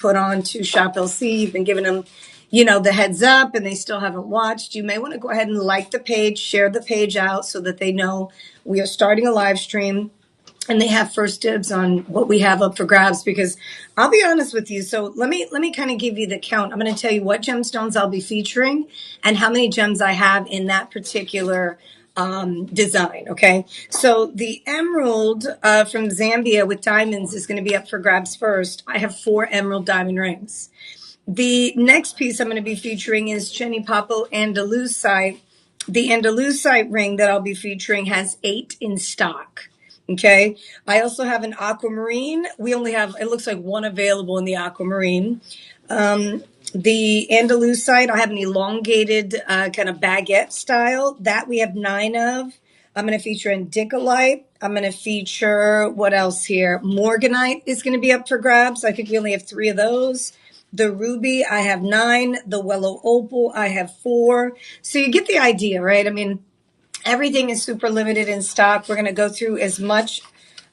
put on to Shop LC. You've been giving them, the heads up and they still haven't watched. You may want to go ahead and like the page, share the page out so that they know we are starting a live stream and they have first dibs on what we have up for grabs, because I'll be honest with you. So let me kind of give you the count. I'm going to tell you what gemstones I'll be featuring and how many gems I have in that particular design. Okay. So the emerald from Zambia with diamonds is going to be up for grabs first. I have 4 emerald diamond rings. The next piece I'm going to be featuring is Jenny Papo Andalusite. The Andalusite ring that I'll be featuring has 8 in stock. Okay. I also have an aquamarine. We only have, it looks like 1 available in the aquamarine. The Andalusite, I have an elongated kind of baguette style. That we have 9 of. I'm going to feature indicolite. I'm going to feature, what else here? Morganite is going to be up for grabs. I think we only have 3 of those. The ruby, I have 9. The Wellow Opal, I have 4. So you get the idea, right? I mean, everything is super limited in stock. We're going to go through as much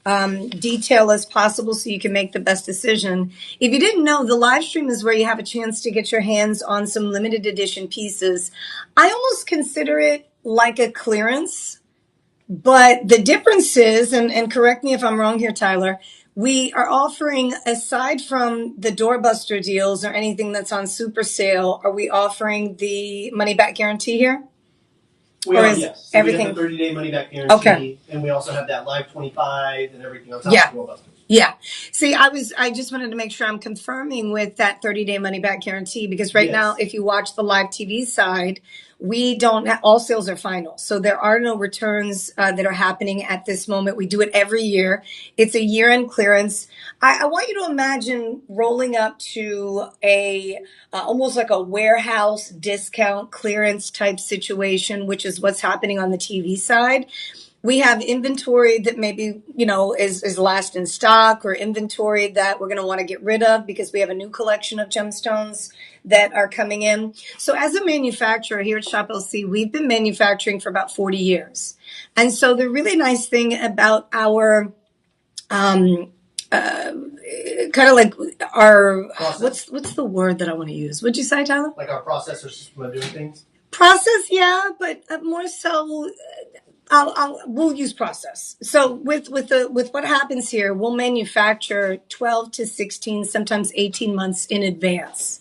detail as possible so you can make the best decision. If you didn't know, the live stream is where you have a chance to get your hands on some limited edition pieces. I almost consider it like a clearance, but the difference is, and correct me if I'm wrong here, Tyler, we are offering, aside from the doorbuster deals or anything that's on super sale, are we offering the money back guarantee here? We or are, is yes. So everything? We have the 30-day money-back guarantee, Okay. And we also have that live 25 and everything on top Yeah. of Doorbuster. Yeah. See, I just wanted to make sure I'm confirming with that 30-day money-back guarantee, because right now, if you watch the live TV side, we don't, all sales are final. So there are no returns that are happening at this moment. We do it every year. It's a year-end clearance. I want you to imagine rolling up to a almost like a warehouse discount clearance type situation, which is what's happening on the TV side. We have inventory that maybe, is last in stock, or inventory that we're going to want to get rid of because we have a new collection of gemstones that are coming in. So as a manufacturer here at Shop LC, we've been manufacturing for about 40 years. And so the really nice thing about our kind of like our process. what's the word that I want to use? What'd you say, Tyler? Like our process or system of doing things? Process, yeah, but more so we'll use process. So with what happens here, we'll manufacture 12 to 16, sometimes 18 months in advance.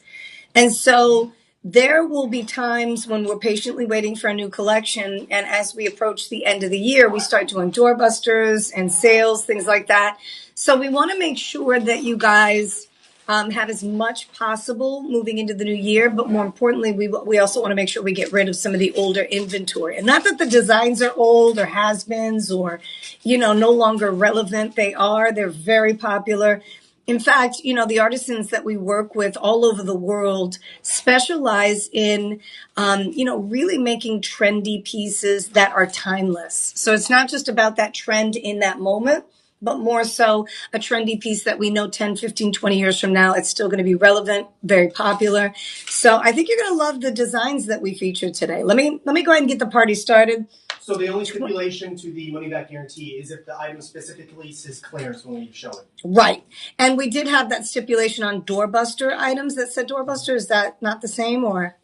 And so there will be times when we're patiently waiting for a new collection. And as we approach the end of the year, we start doing doorbusters and sales, things like that. So we want to make sure that you guys have as much possible moving into the new year, but more importantly, we also want to make sure we get rid of some of the older inventory. And not that the designs are old or has-beens or, no longer relevant. They're very popular. In fact, the artisans that we work with all over the world specialize in, really making trendy pieces that are timeless. So it's not just about that trend in that moment, but more so a trendy piece that we know 10, 15, 20 years from now, it's still going to be relevant, very popular. So I think you're going to love the designs that we featured today. Let me go ahead and get the party started. So the only stipulation to the money-back guarantee is if the item specifically says clearance when we show it. Right. And we did have that stipulation on doorbuster items that said doorbuster. Is that not the same, or?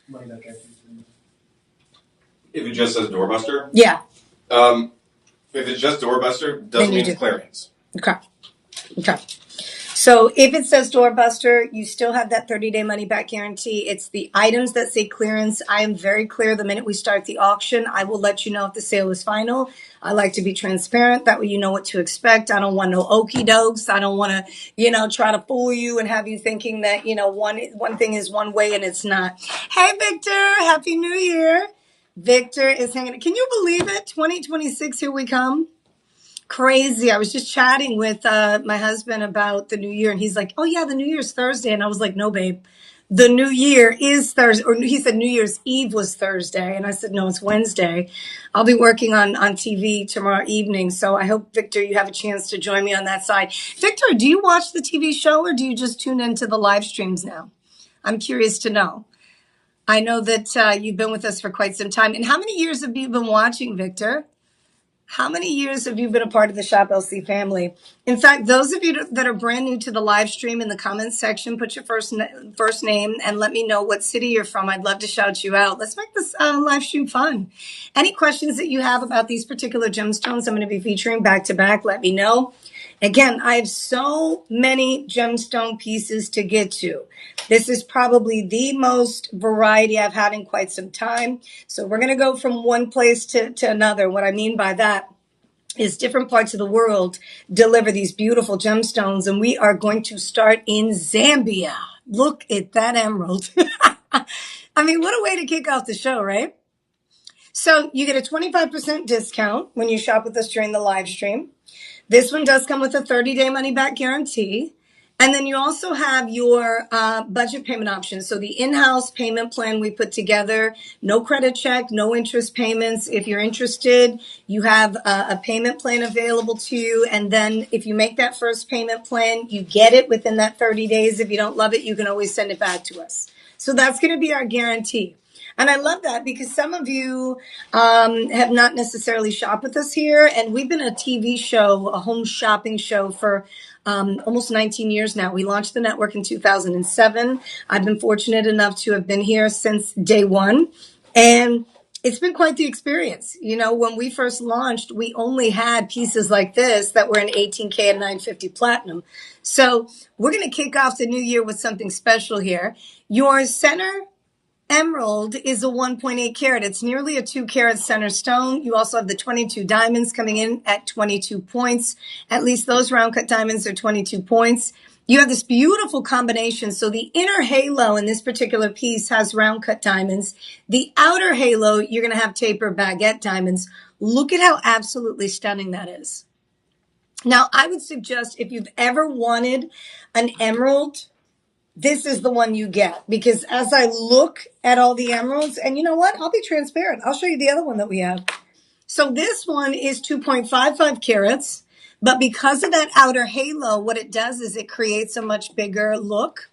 Money-back guarantee. If it just says doorbuster? Yeah. If it's just doorbuster, doesn't mean it's clearance. Okay. So if it says doorbuster, you still have that 30-day money-back guarantee. It's the items that say clearance. I am very clear the minute we start the auction. I will let you know if the sale is final. I like to be transparent. That way you know what to expect. I don't want no okie dokes. I don't want to, try to fool you and have you thinking that, one thing is one way and it's not. Hey, Victor. Happy New Year. Victor is hanging. Can you believe it? 2026, here we come. Crazy. I was just chatting with my husband about the new year, and he's like, oh, yeah, the New Year's Thursday. And I was like, no, babe, the new year is Thursday. Or he said New Year's Eve was Thursday. And I said, no, it's Wednesday. I'll be working on TV tomorrow evening. So I hope, Victor, you have a chance to join me on that side. Victor, do you watch the TV show, or do you just tune into the live streams now? I'm curious to know. I know that you've been with us for quite some time. And how many years have you been watching, Victor? How many years have you been a part of the Shop LC family? In fact, those of you that are brand new to the live stream, in the comments section, put your first name and let me know what city you're from. I'd love to shout you out. Let's make this live stream fun. Any questions that you have about these particular gemstones I'm going to be featuring back to back, let me know. Again, I have so many gemstone pieces to get to. This is probably the most variety I've had in quite some time. So we're going to go from one place to another. What I mean by that is different parts of the world deliver these beautiful gemstones, and we are going to start in Zambia. Look at that emerald. I mean, what a way to kick off the show, right? So you get a 25% discount when you shop with us during the live stream. This one does come with a 30-day money-back guarantee. And then you also have your budget payment options. So the in-house payment plan we put together, no credit check, no interest payments. If you're interested, you have a payment plan available to you. And then if you make that first payment plan, you get it within that 30 days. If you don't love it, you can always send it back to us. So that's going to be our guarantee. And I love that because some of you have not necessarily shopped with us here. And we've been a TV show, a home shopping show for almost 19 years now. We launched the network in 2007. I've been fortunate enough to have been here since day one. And it's been quite the experience. You know, when we first launched, we only had pieces like this that were in 18K and 950 platinum. So we're going to kick off the new year with something special here. Your center emerald is a 1.8 carat. It's nearly a 2 carat center stone. You also have the 22 diamonds coming in at 22 points. At least those round cut diamonds are 22 points. You have this beautiful combination. So the inner halo in this particular piece has round cut diamonds. The outer halo, you're going to have taper baguette diamonds. Look at how absolutely stunning that is. Now, I would suggest if you've ever wanted an emerald, this is the one you get, because as I look at all the emeralds, and you know what? I'll be transparent. I'll show you the other one that we have. So this one is 2.55 carats, but because of that outer halo, what it does is it creates a much bigger look.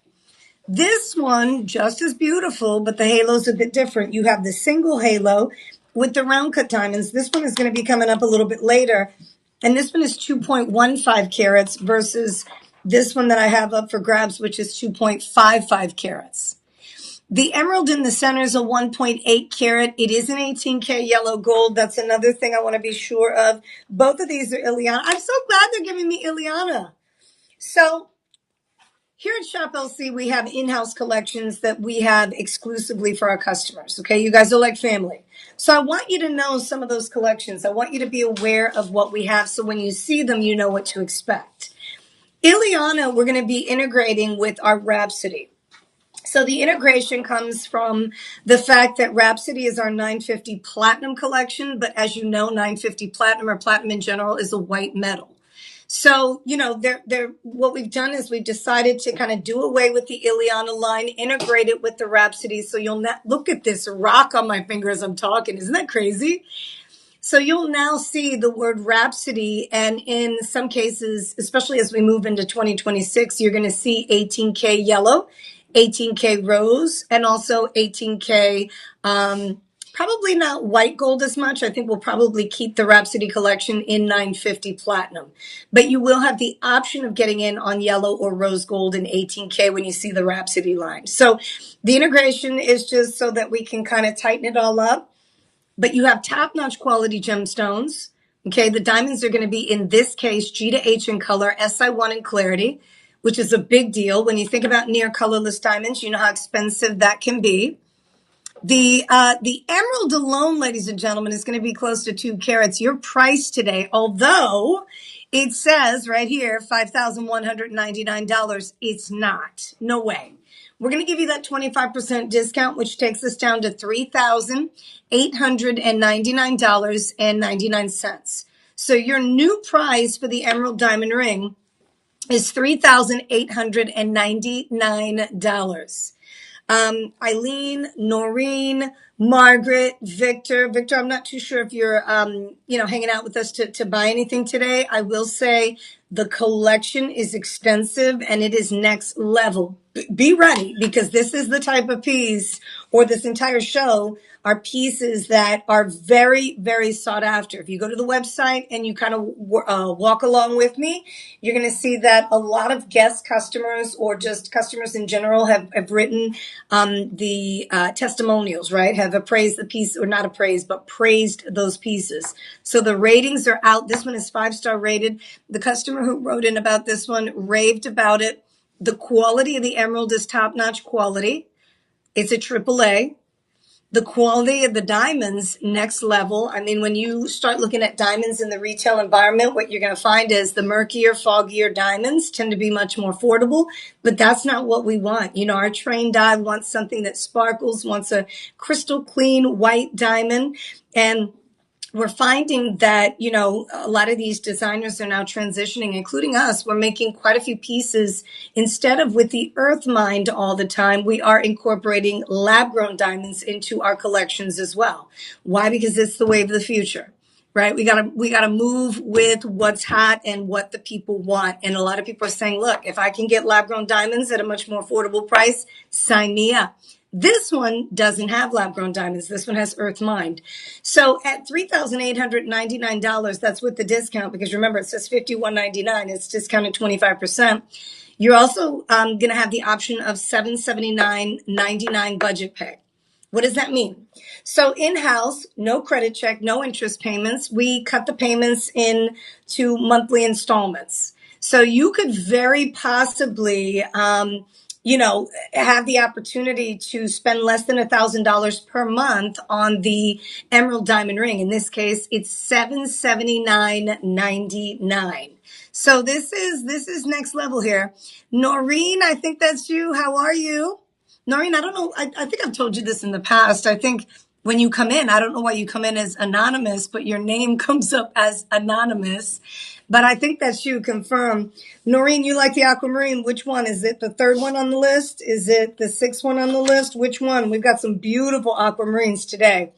This one, just as beautiful, but the halo's a bit different. You have the single halo with the round cut diamonds. This one is going to be coming up a little bit later. And this one is 2.15 carats versus this one that I have up for grabs, which is 2.55 carats. The emerald in the center is a 1.8 carat. It is an 18K yellow gold. That's another thing I want to be sure of. Both of these are Ileana. I'm so glad they're giving me Ileana. So here at Shop LC, we have in-house collections that we have exclusively for our customers. Okay, you guys are like family. So I want you to know some of those collections. I want you to be aware of what we have so when you see them, you know what to expect. Ileana, we're going to be integrating with our Rhapsody. So the integration comes from the fact that Rhapsody is our 950 platinum collection, but as you know, 950 platinum or platinum in general is a white metal. So, you know, what we've done is we've decided to kind of do away with the Ileana line, integrate it with the Rhapsody. So you'll not look at this rock on my finger as I'm talking. Isn't that crazy? So you'll now see the word Rhapsody, and in some cases, especially as we move into 2026, you're going to see 18K yellow, 18K rose, and also 18K, probably not white gold as much. I think we'll probably keep the Rhapsody collection in 950 platinum. But you will have the option of getting in on yellow or rose gold in 18K when you see the Rhapsody line. So the integration is just so that we can kind of tighten it all up. But you have top-notch quality gemstones. Okay, the diamonds are going to be, in this case, G to H in color, SI1 in clarity, which is a big deal. When you think about near colorless diamonds, you know how expensive that can be. The emerald alone, ladies and gentlemen, is going to be close to 2 carats. Your price today, although it says right here, $5,199, it's not. No way. We're going to give you that 25% discount, which takes us down to $3,899.99. So your new price for the emerald diamond ring is $3,899. Eileen, Noreen, Margaret, Victor. Victor, I'm not too sure if you're, hanging out with us to buy anything today. I will say The collection is extensive and it is next level. Be ready, because this is the type of piece, or this entire show are pieces that are very, very sought after. If you go to the website and you kind of walk along with me, you're going to see that a lot of guest customers, or just customers in general, have written the testimonials, right? Have appraised the piece, or not appraised, but praised those pieces. So the ratings are out. This one is 5-star rated. The customer who wrote in about this one raved about it. The quality of the emerald is top-notch quality. It's a AAA. The quality of the diamonds, next level. I mean, when you start looking at diamonds in the retail environment, what you're going to find is the murkier, foggier diamonds tend to be much more affordable, but that's not what we want. You know, our trained eye wants something that sparkles, wants a crystal clean white diamond. And we're finding that, you know, a lot of these designers are now transitioning, including us. We're making quite a few pieces. Instead of with the earth mined all the time, we are incorporating lab grown diamonds into our collections as well. Why? Because it's the wave of the future, right? We gotta move with what's hot and what the people want. And a lot of people are saying, look, if I can get lab grown diamonds at a much more affordable price, sign me up. This one doesn't have lab-grown diamonds. This one has earth mined. So at $3,899, that's with the discount, because remember, it says $5,199. It's discounted 25%. You're also going to have the option of $779.99 budget pay. What does that mean? So in-house, no credit check, no interest payments. We cut the payments into monthly installments. So you could very possibly have the opportunity to spend less than $1,000 per month on the emerald diamond ring. In this case, it's $779.99. So this is next level here. Noreen, I think that's you. How are you? Noreen, I don't know. I think I've told you this in the past. I think when you come in, I don't know why you come in as anonymous, but your name comes up as anonymous. But I think that's you, confirm. Noreen, you like the aquamarine. Which one? Is it the third one on the list? Is it the sixth one on the list? Which one? We've got some beautiful aquamarines today.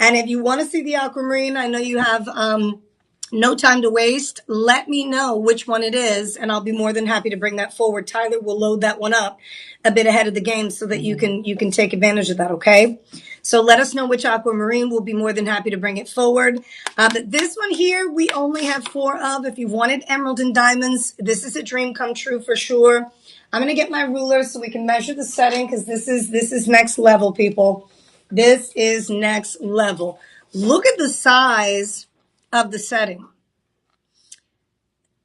And if you want to see the aquamarine, I know you have no time to waste. Let me know which one it is, and I'll be more than happy to bring that forward. Tyler will load that one up a bit ahead of the game so that you can take advantage of that, okay? So let us know which aquamarine. We'll be more than happy to bring it forward. But this one here, we only have 4 of. If you wanted emerald and diamonds, this is a dream come true for sure. I'm going to get my ruler so we can measure the setting, because this is next level, people. This is next level. Look at the size of the setting.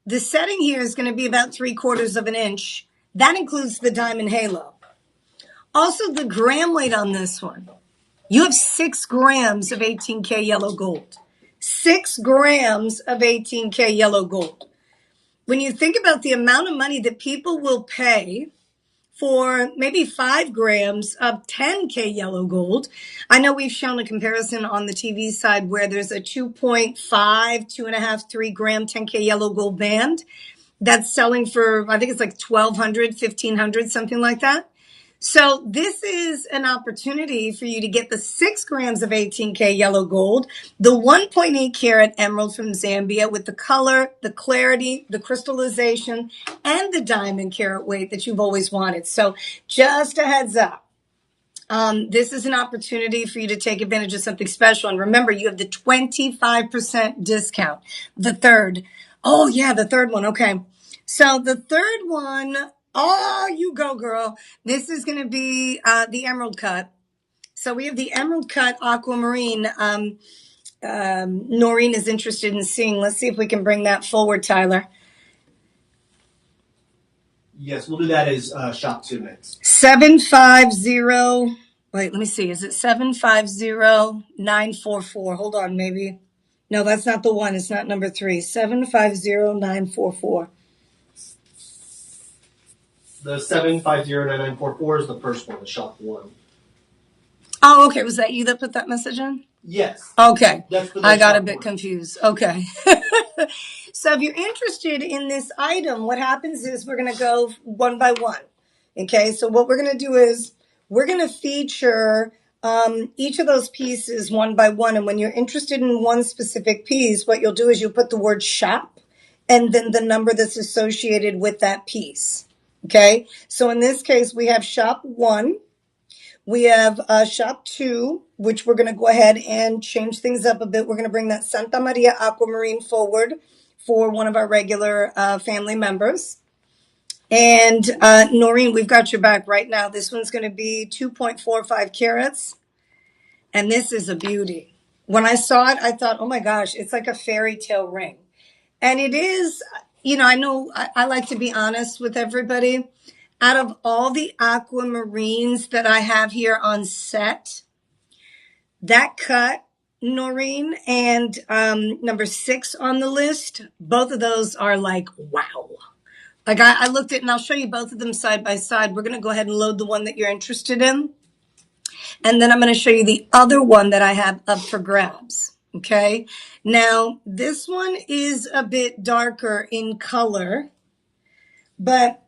The setting here is going to be about 3/4 of an inch. That includes the diamond halo. Also, the gram weight on this one. You have 6 grams of 18K yellow gold. 6 grams of 18K yellow gold. When you think about the amount of money that people will pay for maybe 5 grams of 10K yellow gold. I know we've shown a comparison on the TV side where there's a 2.5, 2.5, 3 gram 10K yellow gold band that's selling for, I think it's like $1,200, $1,500, something like that. So this is an opportunity for you to get the 6 grams of 18K yellow gold, the 1.8 carat emerald from Zambia with the color, the clarity, the crystallization, and the diamond carat weight that you've always wanted. So just a heads up. This is an opportunity for you to take advantage of something special. And remember, you have the 25% discount. The third. Oh, yeah, the third one. Okay. So the third one, oh, you go, girl. This is going to be the emerald cut. So we have the emerald cut aquamarine. Noreen is interested in seeing. Let's see if we can bring that forward, Tyler. Yes, we'll do that as shop 2 minutes. 750. Wait, let me see. Is it 750-944? Hold on, maybe. No, that's not the one. It's not number 3. 750-944. The 7509944 is the first one, the shop 1. Oh, okay. Was that you that put that message in? Yes. Okay. I got a bit one. confused. Okay. So if you're interested in this item, what happens is we're going to go one by one. Okay. So what we're going to do is we're going to feature each of those pieces one by one. And when you're interested in one specific piece, what you'll do is you'll put the word shop and then the number that's associated with that piece. Okay, so in this case, we have shop 1. We have shop 2, which we're going to go ahead and change things up a bit. We're going to bring that Santa Maria Aquamarine forward for one of our regular family members. And Noreen, we've got your back right now. This one's going to be 2.45 carats. And this is a beauty. When I saw it, I thought, oh my gosh, it's like a fairy tale ring. And it is, I know I like to be honest with everybody. Out of all the aquamarines that I have here on set, that cut, Noreen, and number 6 on the list, both of those are like, wow. Like I looked at, and I'll show you both of them side by side. We're going to go ahead and load the one that you're interested in. And then I'm going to show you the other one that I have up for grabs. Okay. Now, this one is a bit darker in color, but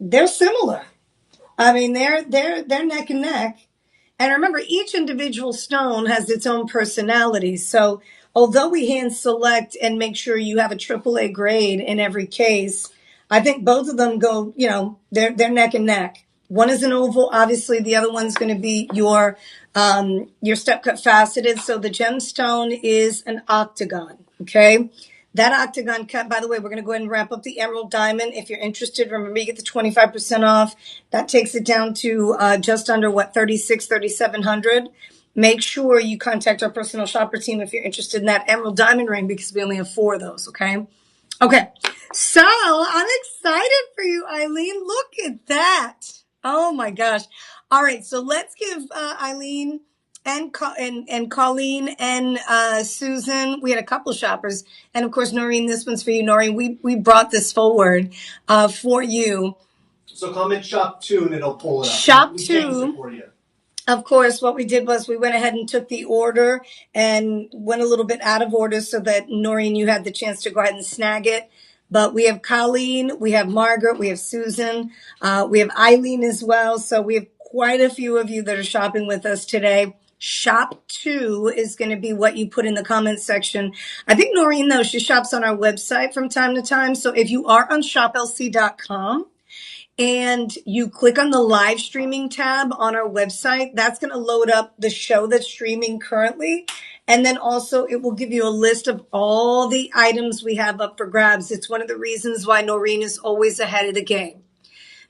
they're similar. I mean, they're neck and neck. And remember, each individual stone has its own personality. So although we hand select and make sure you have a AAA grade in every case, I think both of them go, they're neck and neck. One is an oval, obviously. The other one's going to be your step cut faceted. So the gemstone is an octagon. Okay. That octagon cut, by the way, we're going to go ahead and wrap up the emerald diamond. If you're interested, remember you get the 25% off. That takes it down to just under, $3,700. Make sure you contact our personal shopper team if you're interested in that emerald diamond ring, because we only have 4 of those, okay? Okay, so I'm excited for you, Eileen. Look at that. Oh, my gosh. All right, so let's give Eileen and Colleen and Susan. We had a couple shoppers, and of course, Noreen. This one's for you, Noreen. We brought this forward for you. So comment shop 2 and it'll pull it up. Shop We 2. for you. Of course, what we did was we went ahead and took the order and went a little bit out of order so that Noreen, you had the chance to go ahead and snag it. But we have Colleen, we have Margaret, we have Susan, we have Eileen as well. So we have quite a few of you that are shopping with us today. Shop 2 is going to be what you put in the comments section. I think Noreen, though, she shops on our website from time to time. So if you are on shoplc.com, and you click on the live streaming tab on our website, that's going to load up the show that's streaming currently. And then also it will give you a list of all the items we have up for grabs. It's one of the reasons why Noreen is always ahead of the game.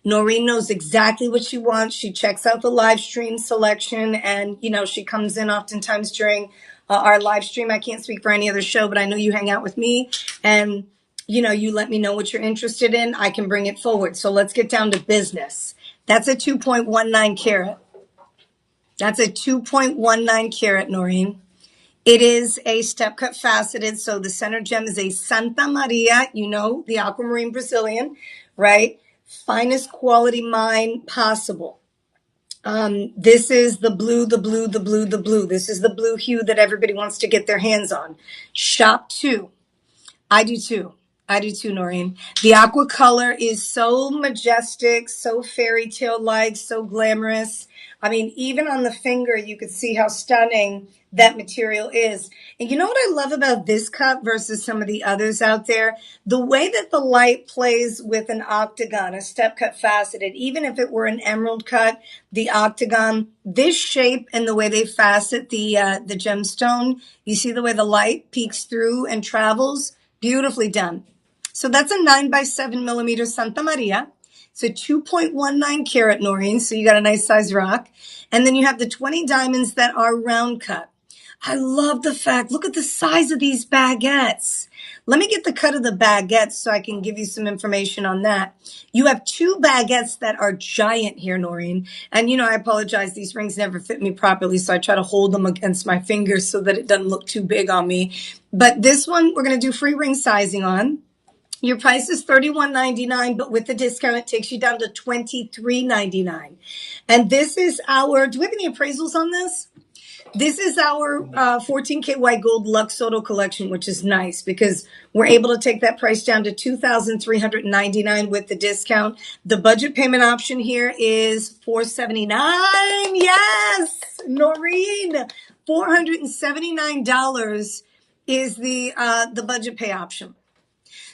Noreen knows exactly what she wants. She checks out the live stream selection, and, she comes in oftentimes during our live stream. I can't speak for any other show, but I know you hang out with me, and you let me know what you're interested in. I can bring it forward. So let's get down to business. That's a 2.19 carat. That's a 2.19 carat, Noreen. It is a step cut faceted. So the center gem is a Santa Maria, the aquamarine Brazilian, right? Finest quality mine possible. This is the blue. This is the blue hue that everybody wants to get their hands on. Shop 2. I do too, Noreen. The aqua color is so majestic, so fairy tale-like, so glamorous. I mean, even on the finger, you could see how stunning that material is. And you know what I love about this cup versus some of the others out there? The way that the light plays with an octagon, a step cut faceted, even if it were an emerald cut, the octagon, this shape and the way they facet the gemstone, you see the way the light peeks through and travels? Beautifully done. So that's a 9x7mm Santa Maria. It's a 2.19 carat, Noreen. So you got a nice size rock. And then you have the 20 diamonds that are round cut. I love the fact, look at the size of these baguettes. Let me get the cut of the baguettes so I can give you some information on that. You have 2 baguettes that are giant here, Noreen. And, I apologize. These rings never fit me properly, so I try to hold them against my fingers so that it doesn't look too big on me. But this one, we're going to do free ring sizing on. Your price is $31.99, but with the discount, it takes you down to $23.99. And this is our, do we have any appraisals on this? This is our 14K white gold Lux Soto collection, which is nice because we're able to take that price down to $2,399 with the discount. The budget payment option here is $479. Yes, Noreen, $479 is the budget pay option.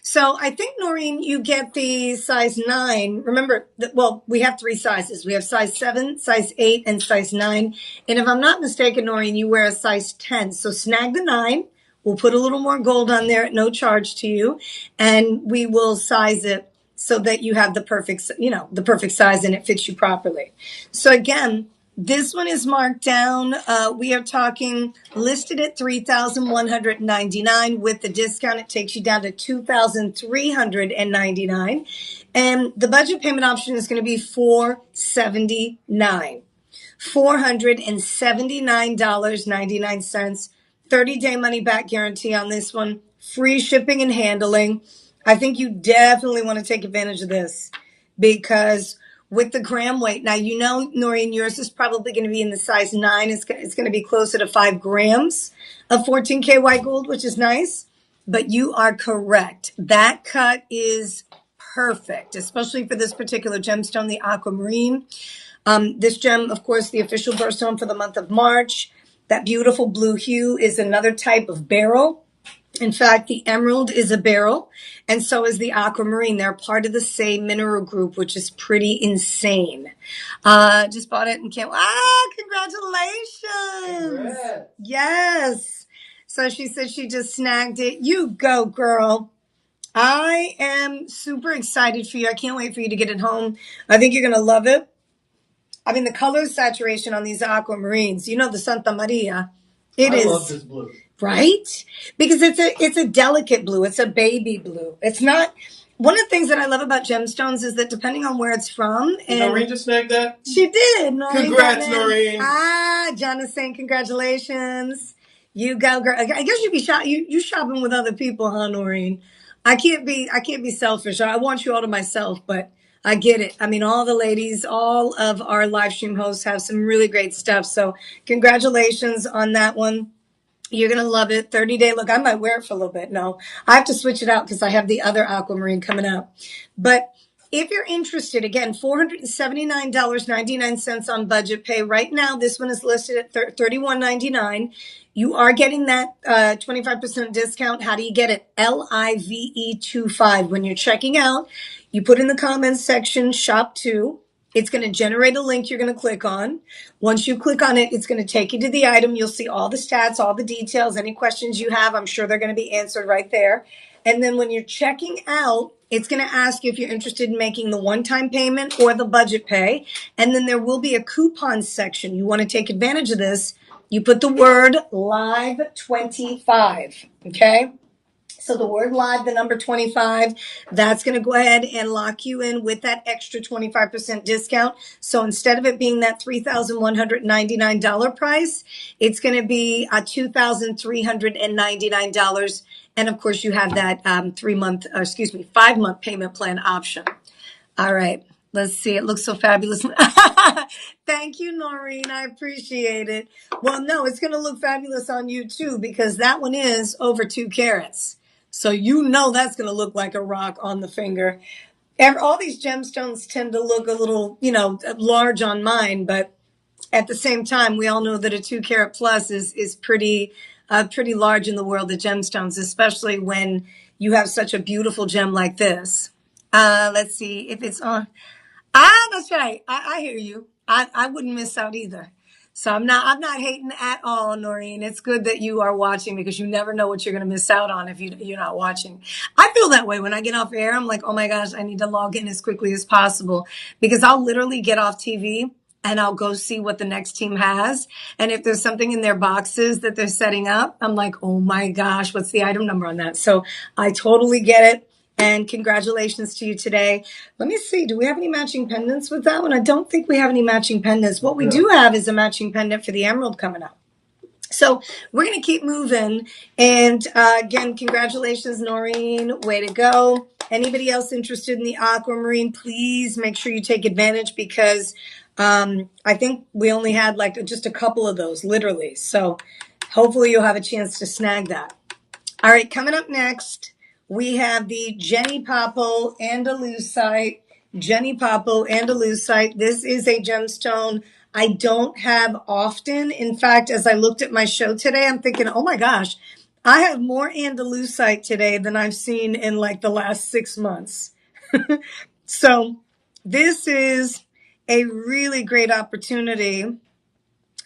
So I think, Noreen, you get the size 9. Remember, well, we have 3 sizes. We have size 7, size 8, and size 9. And if I'm not mistaken, Noreen, you wear a size 10. So snag the 9. We'll put a little more gold on there at no charge to you. And we will size it so that you have the perfect, the perfect size and it fits you properly. So again, this one is marked down. We are talking listed at $3,199. With the discount, it takes you down to $2,399. And the budget payment option is going to be $479. $479.99. 30-day money back guarantee on this one. Free shipping and handling. I think you definitely want to take advantage of this because with the gram weight, now Noreen, yours is probably going to be in the size 9. It's going to be closer to 5 grams of 14K white gold, which is nice. But you are correct. That cut is perfect, especially for this particular gemstone, the aquamarine. This gem, of course, the official birthstone for the month of March. That beautiful blue hue is another type of beryl. In fact, the emerald is a beryl, and so is the aquamarine. They're part of the same mineral group, which is pretty insane. Just bought it and can't. Congratulations! Congrats. Yes. So she said she just snagged it. You go, girl. I am super excited for you. I can't wait for you to get it home. I think you're going to love it. I mean, the color saturation on these aquamarines, the Santa Maria, I love this blue. Right? Because it's a delicate blue. It's a baby blue. It's not. One of the things that I love about gemstones is that depending on where it's from, and Noreen just snagged that? She did. Noreen, congrats, Noreen. John is saying congratulations. You go, girl. I guess you shopping with other people, huh, Noreen? I can't be selfish. I want you all to myself, but I get it. I mean, all the ladies, all of our live stream hosts have some really great stuff. So congratulations on that one. You're going to love it. 30-day. Look, I might wear it for a little bit. No, I have to switch it out because I have the other aquamarine coming out. But if you're interested, again, $479.99 on budget pay. Right now, this one is listed at $31.99. You are getting that 25% discount. How do you get it? LIVE25. When you're checking out, you put in the comments section, shop 2. It's going to generate a link you're going to click on. Once you click on it, it's going to take you to the item. You'll see all the stats, all the details, any questions you have. I'm sure they're going to be answered right there. And then when you're checking out, it's going to ask you if you're interested in making the one-time payment or the budget pay. And then there will be a coupon section. You want to take advantage of this. You put the word live25, okay? So the word live, the number 25, that's going to go ahead and lock you in with that extra 25% discount. So instead of it being that $3,199 price, it's going to be $2,399. And of course, you have that 5-month payment plan option. All right. Let's see. It looks so fabulous. Thank you, Noreen. I appreciate it. Well, no, it's going to look fabulous on you too, because that one is over 2 carats. So that's going to look like a rock on the finger. All these gemstones tend to look a little, large on mine, but at the same time, we all know that a 2 carat plus is pretty large in the world of gemstones, especially when you have such a beautiful gem like this. Let's see if it's on. That's right. I hear you. I wouldn't miss out either. So I'm not hating at all, Noreen. It's good that you are watching because you never know what you're going to miss out on if you're not watching. I feel that way when I get off air. I'm like, oh my gosh, I need to log in as quickly as possible because I'll literally get off TV and I'll go see what the next team has. And if there's something in their boxes that they're setting up, I'm like, oh my gosh, what's the item number on that? So I totally get it. And congratulations to you today. Let me see. Do we have any matching pendants with that one? I don't think we have any matching pendants. What we do have is a matching pendant for the emerald coming up. So we're going to keep moving. And again, congratulations, Noreen. Way to go. Anybody else interested in the aquamarine, please make sure you take advantage because I think we only had just a couple of those, literally. So hopefully you'll have a chance to snag that. All right, coming up next, we have the Jenny Papo Andalusite. Jenny Papo Andalusite. This is a gemstone I don't have often. In fact, as I looked at my show today, I'm thinking, oh my gosh, I have more Andalusite today than I've seen in like the last 6 months. So this is a really great opportunity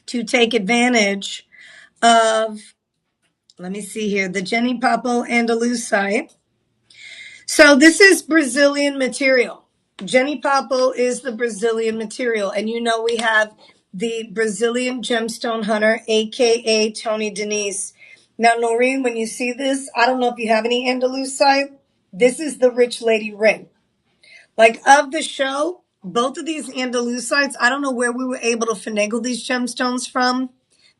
to take advantage of, let me see here, the Jenny Papo Andalusite. So this is Brazilian material. Jenny Papo is the Brazilian material. And you know we have the Brazilian gemstone hunter, aka Tony Denise. Now, Noreen, when you see this, I don't know if you have any Andalusite. This is the rich lady ring. Like of the show, both of these Andalusites, I don't know where we were able to finagle these gemstones from.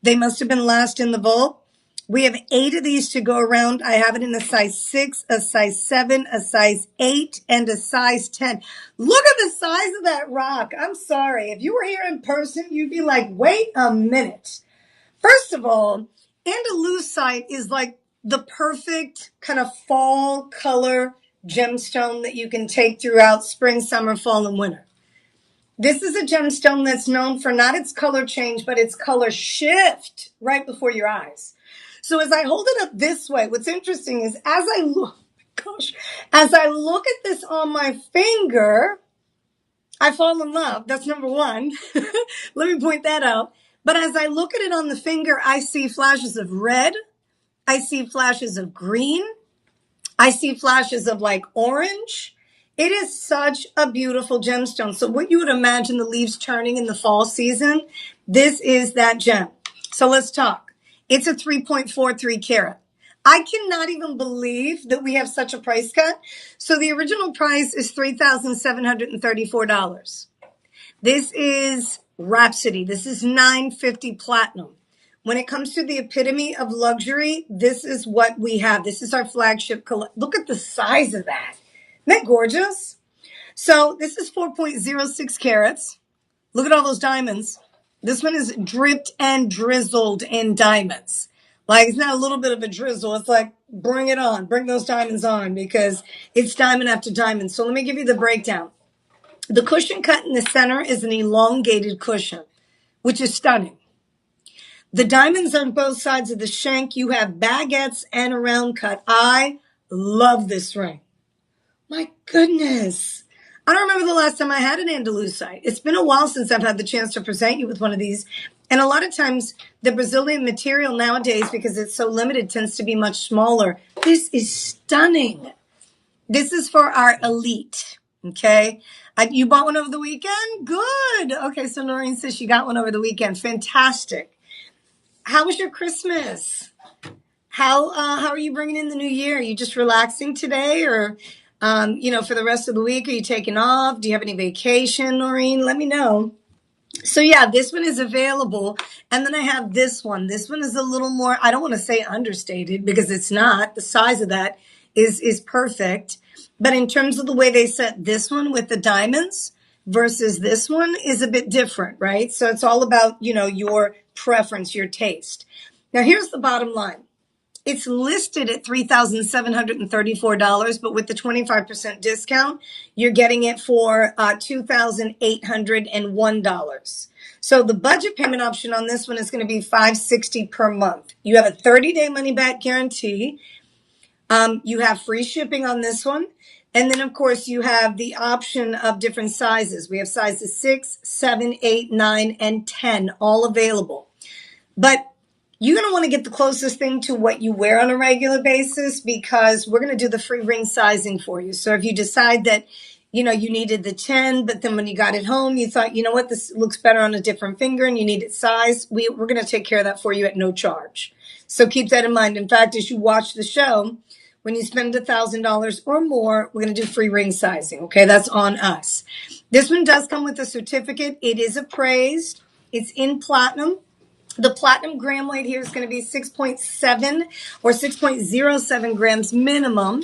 They must have been last in the vault. We have 8 of these to go around. I have it in a size 6, a size 7, a size 8, and a size 10. Look at the size of that rock. I'm sorry. If you were here in person, you'd be like, wait a minute. First of all, Andalusite is like the perfect kind of fall color gemstone that you can take throughout spring, summer, fall, and winter. This is a gemstone that's known for not its color change, but its color shift right before your eyes. So as I hold it up this way, what's interesting is as I look at this on my finger, I fall in love. That's number one. Let me point that out. But as I look at it on the finger, I see flashes of red. I see flashes of green. I see flashes of like orange. It is such a beautiful gemstone. So what you would imagine the leaves turning in the fall season, this is that gem. So let's talk. It's a 3.43 carat. I cannot even believe that we have such a price cut. So the original price is $3,734. This is Rhapsody. This is $950 platinum. When it comes to the epitome of luxury, this is what we have. This is our flagship collection. Look at the size of that. Isn't that gorgeous? So this is 4.06 carats. Look at all those diamonds. This one is dripped and drizzled in diamonds. Like it's not a little bit of a drizzle. It's like, bring it on. Bring those diamonds on because it's diamond after diamond. So let me give you the breakdown. The cushion cut in the center is an elongated cushion, which is stunning. The diamonds on both sides of the shank, you have baguettes and a round cut. I love this ring. My goodness. I don't remember the last time I had an Andalusite. It's been a while since I've had the chance to present you with one of these. And a lot of times the Brazilian material nowadays, because it's so limited, tends to be much smaller. This is stunning. This is for our elite. Okay. You bought one over the weekend? Good. Okay. So Noreen says she got one over the weekend. Fantastic. How was your Christmas? How are you bringing in the new year? Are you just relaxing today or, for the rest of the week? Are you taking off? Do you have any vacation, Noreen? Let me know. So yeah, this one is available. And then I have this one. This one is a little more, I don't want to say understated because it's not. The size of that is perfect. But in terms of the way they set this one with the diamonds versus this one is a bit different, right? So it's all about, your preference, your taste. Now here's the bottom line. It's listed at $3,734, but with the 25% discount, you're getting it for $2,801. So the budget payment option on this one is going to be $560 per month. You have a 30-day money-back guarantee. You have free shipping on this one. And then, of course, you have the option of different sizes. We have sizes 6, 7, 8, 9, and 10 all available. But you're going to want to get the closest thing to what you wear on a regular basis because we're going to do the free ring sizing for you. So if you decide that, you needed the 10, but then when you got it home, you thought, you know what, this looks better on a different finger and you need it sized, we're going to take care of that for you at no charge. So keep that in mind. In fact, as you watch the show, when you spend $1,000 or more, we're going to do free ring sizing. Okay, that's on us. This one does come with a certificate. It is appraised. It's in platinum. The platinum gram weight here is going to be 6.7 or 6.07 grams minimum.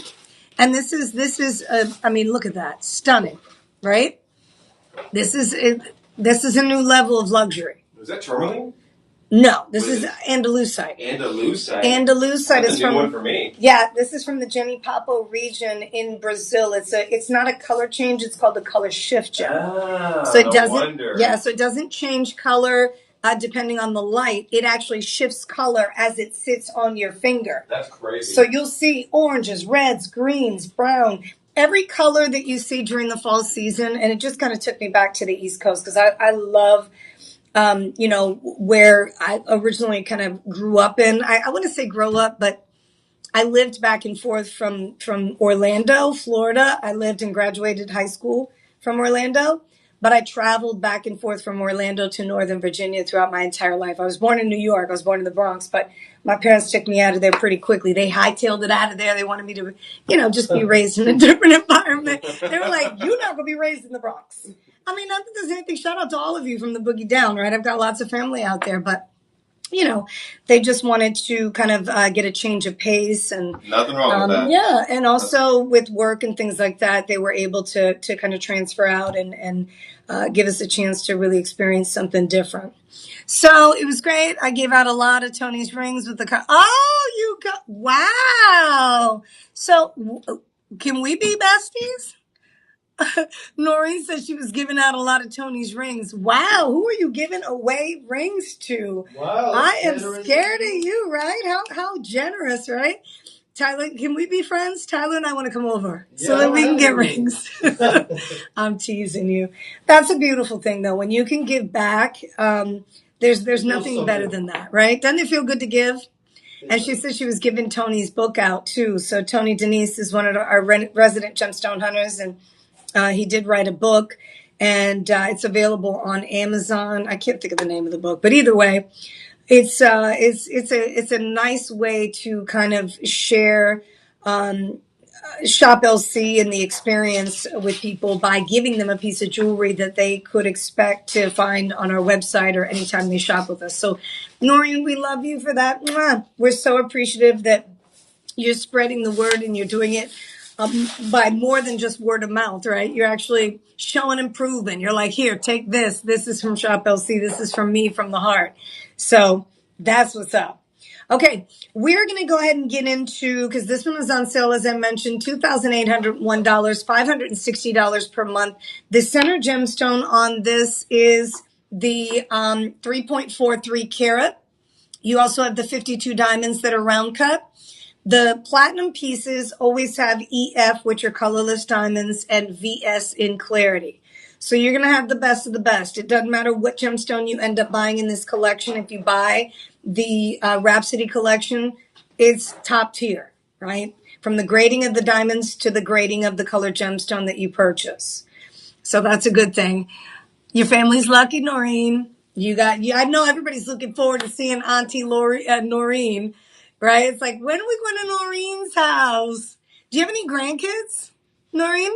And this is look at that. Stunning, right? This is a new level of luxury. Is that tourmaline? No, this is Andalusite. Andalusite. Andalusite is from one for me. Yeah, this is from the Jenny Papo region in Brazil. It's not a color change. It's called a color shift gem. Ah, so it doesn't. wonder. Yeah, so it doesn't change color. depending on the light, it actually shifts color as it sits on your finger. That's crazy. So you'll see oranges, reds, greens, brown, every color that you see during the fall season. And it just kind of took me back to the East Coast because I love, where I originally kind of grew up in. I wouldn't say grow up, but I lived back and forth from Orlando, Florida. I lived and graduated high school from Orlando, but I traveled back and forth from Orlando to Northern Virginia throughout my entire life. I was born in New York. I was born in the Bronx, but my parents took me out of there pretty quickly. They hightailed it out of there. They wanted me to, just be raised in a different environment. They were like, "You're not going to be raised in the Bronx." I mean, not that there's anything. Shout out to all of you from the Boogie Down, right? I've got lots of family out there, but they just wanted to kind of get a change of pace and nothing wrong with that. Yeah, and also with work and things like that, they were able to kind of transfer out and give us a chance to really experience something different. So it was great. I gave out a lot of Tony's rings with the you got wow. So can we be besties? Noreen said she was giving out a lot of Tony's rings. Wow, who are you giving away rings to? Wow, I am scared of you, right? How generous, right? Tyler, can we be friends? Tyler and I want to come over so that we can get rings. I'm teasing you. That's a beautiful thing, though. When you can give back, there's nothing better than that, right? Doesn't it feel good to give? And she said she was giving Tony's book out, too. So Tony Denise is one of our resident gemstone hunters, and he did write a book, and it's available on Amazon. I can't think of the name of the book, but either way, it's a nice way to kind of share Shop LC and the experience with people by giving them a piece of jewelry that they could expect to find on our website or anytime they shop with us. So, Noreen, we love you for that. Mwah. We're so appreciative that you're spreading the word and you're doing it by more than just word of mouth, right? You're actually showing and proving. You're like, here, take this. This is from Shop LC. This is from me, from the heart. So that's what's up. Okay, we're going to go ahead and get into, because this one was on sale, as I mentioned, $2,801, $560 per month. The center gemstone on this is the 3.43 carat. You also have the 52 diamonds that are round cut. The platinum pieces always have EF, which are colorless diamonds, and VS in clarity. So you're going to have the best of the best. It doesn't matter what gemstone you end up buying in this collection. If you buy the Rhapsody collection, it's top tier, right? From the grading of the diamonds to the grading of the colored gemstone that you purchase. So that's a good thing. Your family's lucky, Noreen. I know everybody's looking forward to seeing Auntie Noreen. Right? It's like, when are we going to Noreen's house? Do you have any grandkids, Noreen?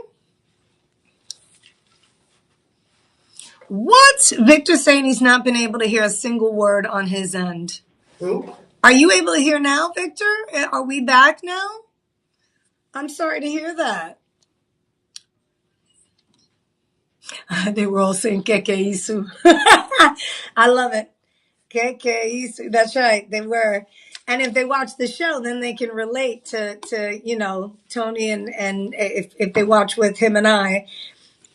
What? Victor's saying he's not been able to hear a single word on his end. Who? Are you able to hear now, Victor? Are we back now? I'm sorry to hear that. They were all saying Keke Isu. I love it. Keke Isu. That's right. They were. And if they watch the show, then they can relate to Tony and if they watch with him and I,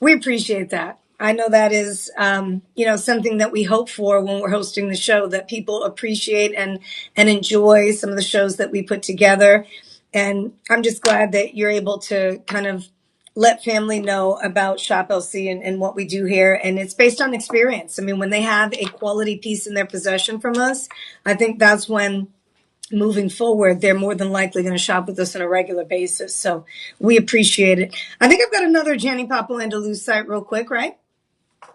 we appreciate that. I know that is, something that we hope for when we're hosting the show, that people appreciate and enjoy some of the shows that we put together. And I'm just glad that you're able to kind of let family know about Shop LC and what we do here. And it's based on experience. I mean, when they have a quality piece in their possession from us, I think that's when moving forward, they're more than likely going to shop with us on a regular basis. So we appreciate it. I think I've got another Jenny Papo Andaluzite real quick, right?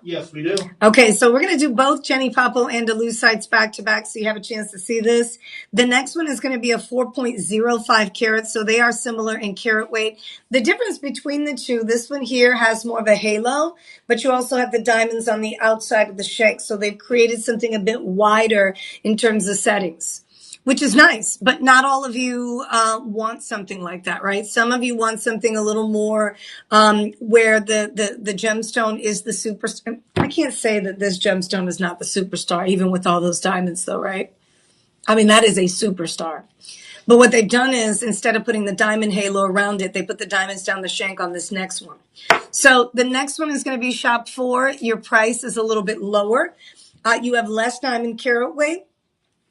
Yes, we do. Okay, so we're going to do both Jenny Papo Andalusites back to back so you have a chance to see this. The next one is going to be a 4.05 carat, so they are similar in carat weight. The difference between the two, this one here has more of a halo, but you also have the diamonds on the outside of the shake, so they've created something a bit wider in terms of settings, which is nice, but not all of you want something like that, right? Some of you want something a little more where the gemstone is the superstar. I can't say that this gemstone is not the superstar, even with all those diamonds, though, right? I mean, that is a superstar. But what they've done is, instead of putting the diamond halo around it, they put the diamonds down the shank on this next one. So the next one is going to be shop 4. Your price is a little bit lower. You have less diamond carat weight,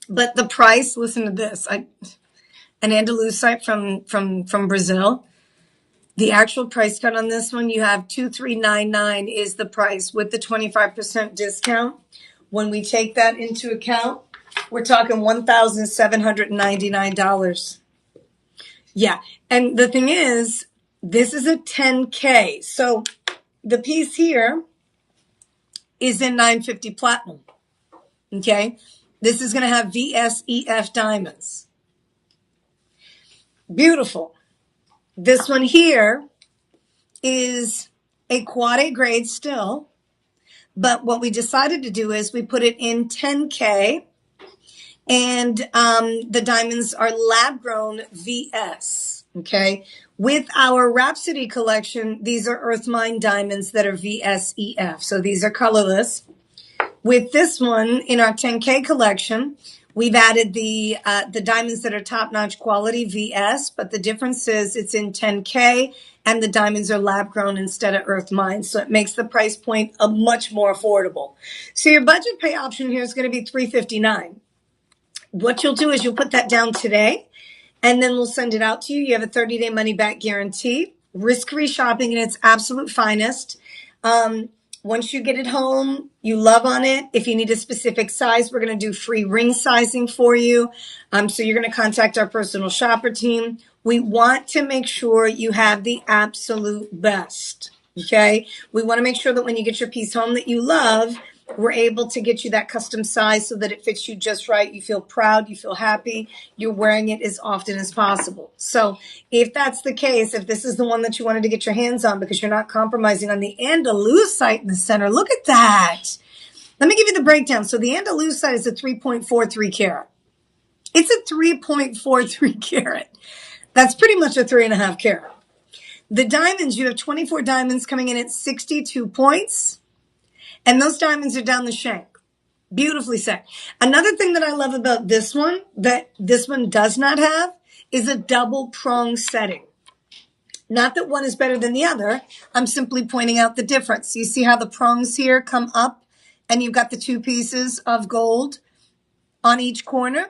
but the price, listen to this, an Andalusite from Brazil. The actual price cut on this one, you have 2399 is the price with the 25% discount. When we take that into account, we're talking $1,799. Yeah. And the thing is, this is a 10K. So the piece here is in 950 platinum. Okay. This is going to have VSEF diamonds. Beautiful. This one here is a quad A grade still. But what we decided to do is we put it in 10K. And the diamonds are lab grown VS, okay? With our Rhapsody collection, these are Earth Mine diamonds that are VSEF. So these are colorless. With this one in our 10K collection, we've added the diamonds that are top-notch quality VS, but the difference is it's in 10K and the diamonds are lab grown instead of Earth Mine. So it makes the price point a much more affordable. So your budget pay option here is going to be $359. What you'll do is you'll put that down today, and then we'll send it out to you. You have a 30-day money-back guarantee, risk-free shopping in its absolute finest. Once you get it home, you love on it. If you need a specific size, we're going to do free ring sizing for you. So you're going to contact our personal shopper team. We want to make sure you have the absolute best, okay? We want to make sure that when you get your piece home that you love, we're able to get you that custom size so that it fits you just right. You feel proud, you feel happy, you're wearing it as often as possible. So if that's the case, if this is the one that you wanted to get your hands on because you're not compromising on the Andalusite in the center, look at that. Let me give you the breakdown. So the Andalusite is a 3.43 carat. It's a 3.43 carat. That's pretty much a 3.5 carat. The diamonds, you have 24 diamonds coming in at 62 points. And those diamonds are down the shank. Beautifully set. Another thing that I love about this one, that this one does not have, is a double prong setting. Not that one is better than the other. I'm simply pointing out the difference. You see how the prongs here come up and you've got the 2 pieces of gold on each corner?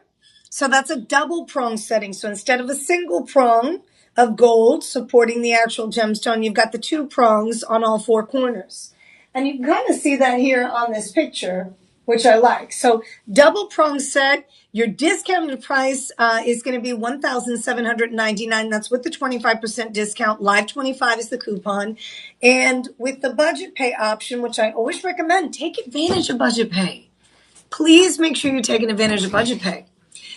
So that's a double prong setting. So instead of a single prong of gold supporting the actual gemstone, you've got the 2 prongs on all 4 corners. And you can kind of see that here on this picture, which I like. So double prong set, your discounted price is going to be $1,799. That's with the 25% discount. Live 25 is the coupon. And with the budget pay option, which I always recommend, take advantage of budget pay. Please make sure you're taking advantage of budget pay,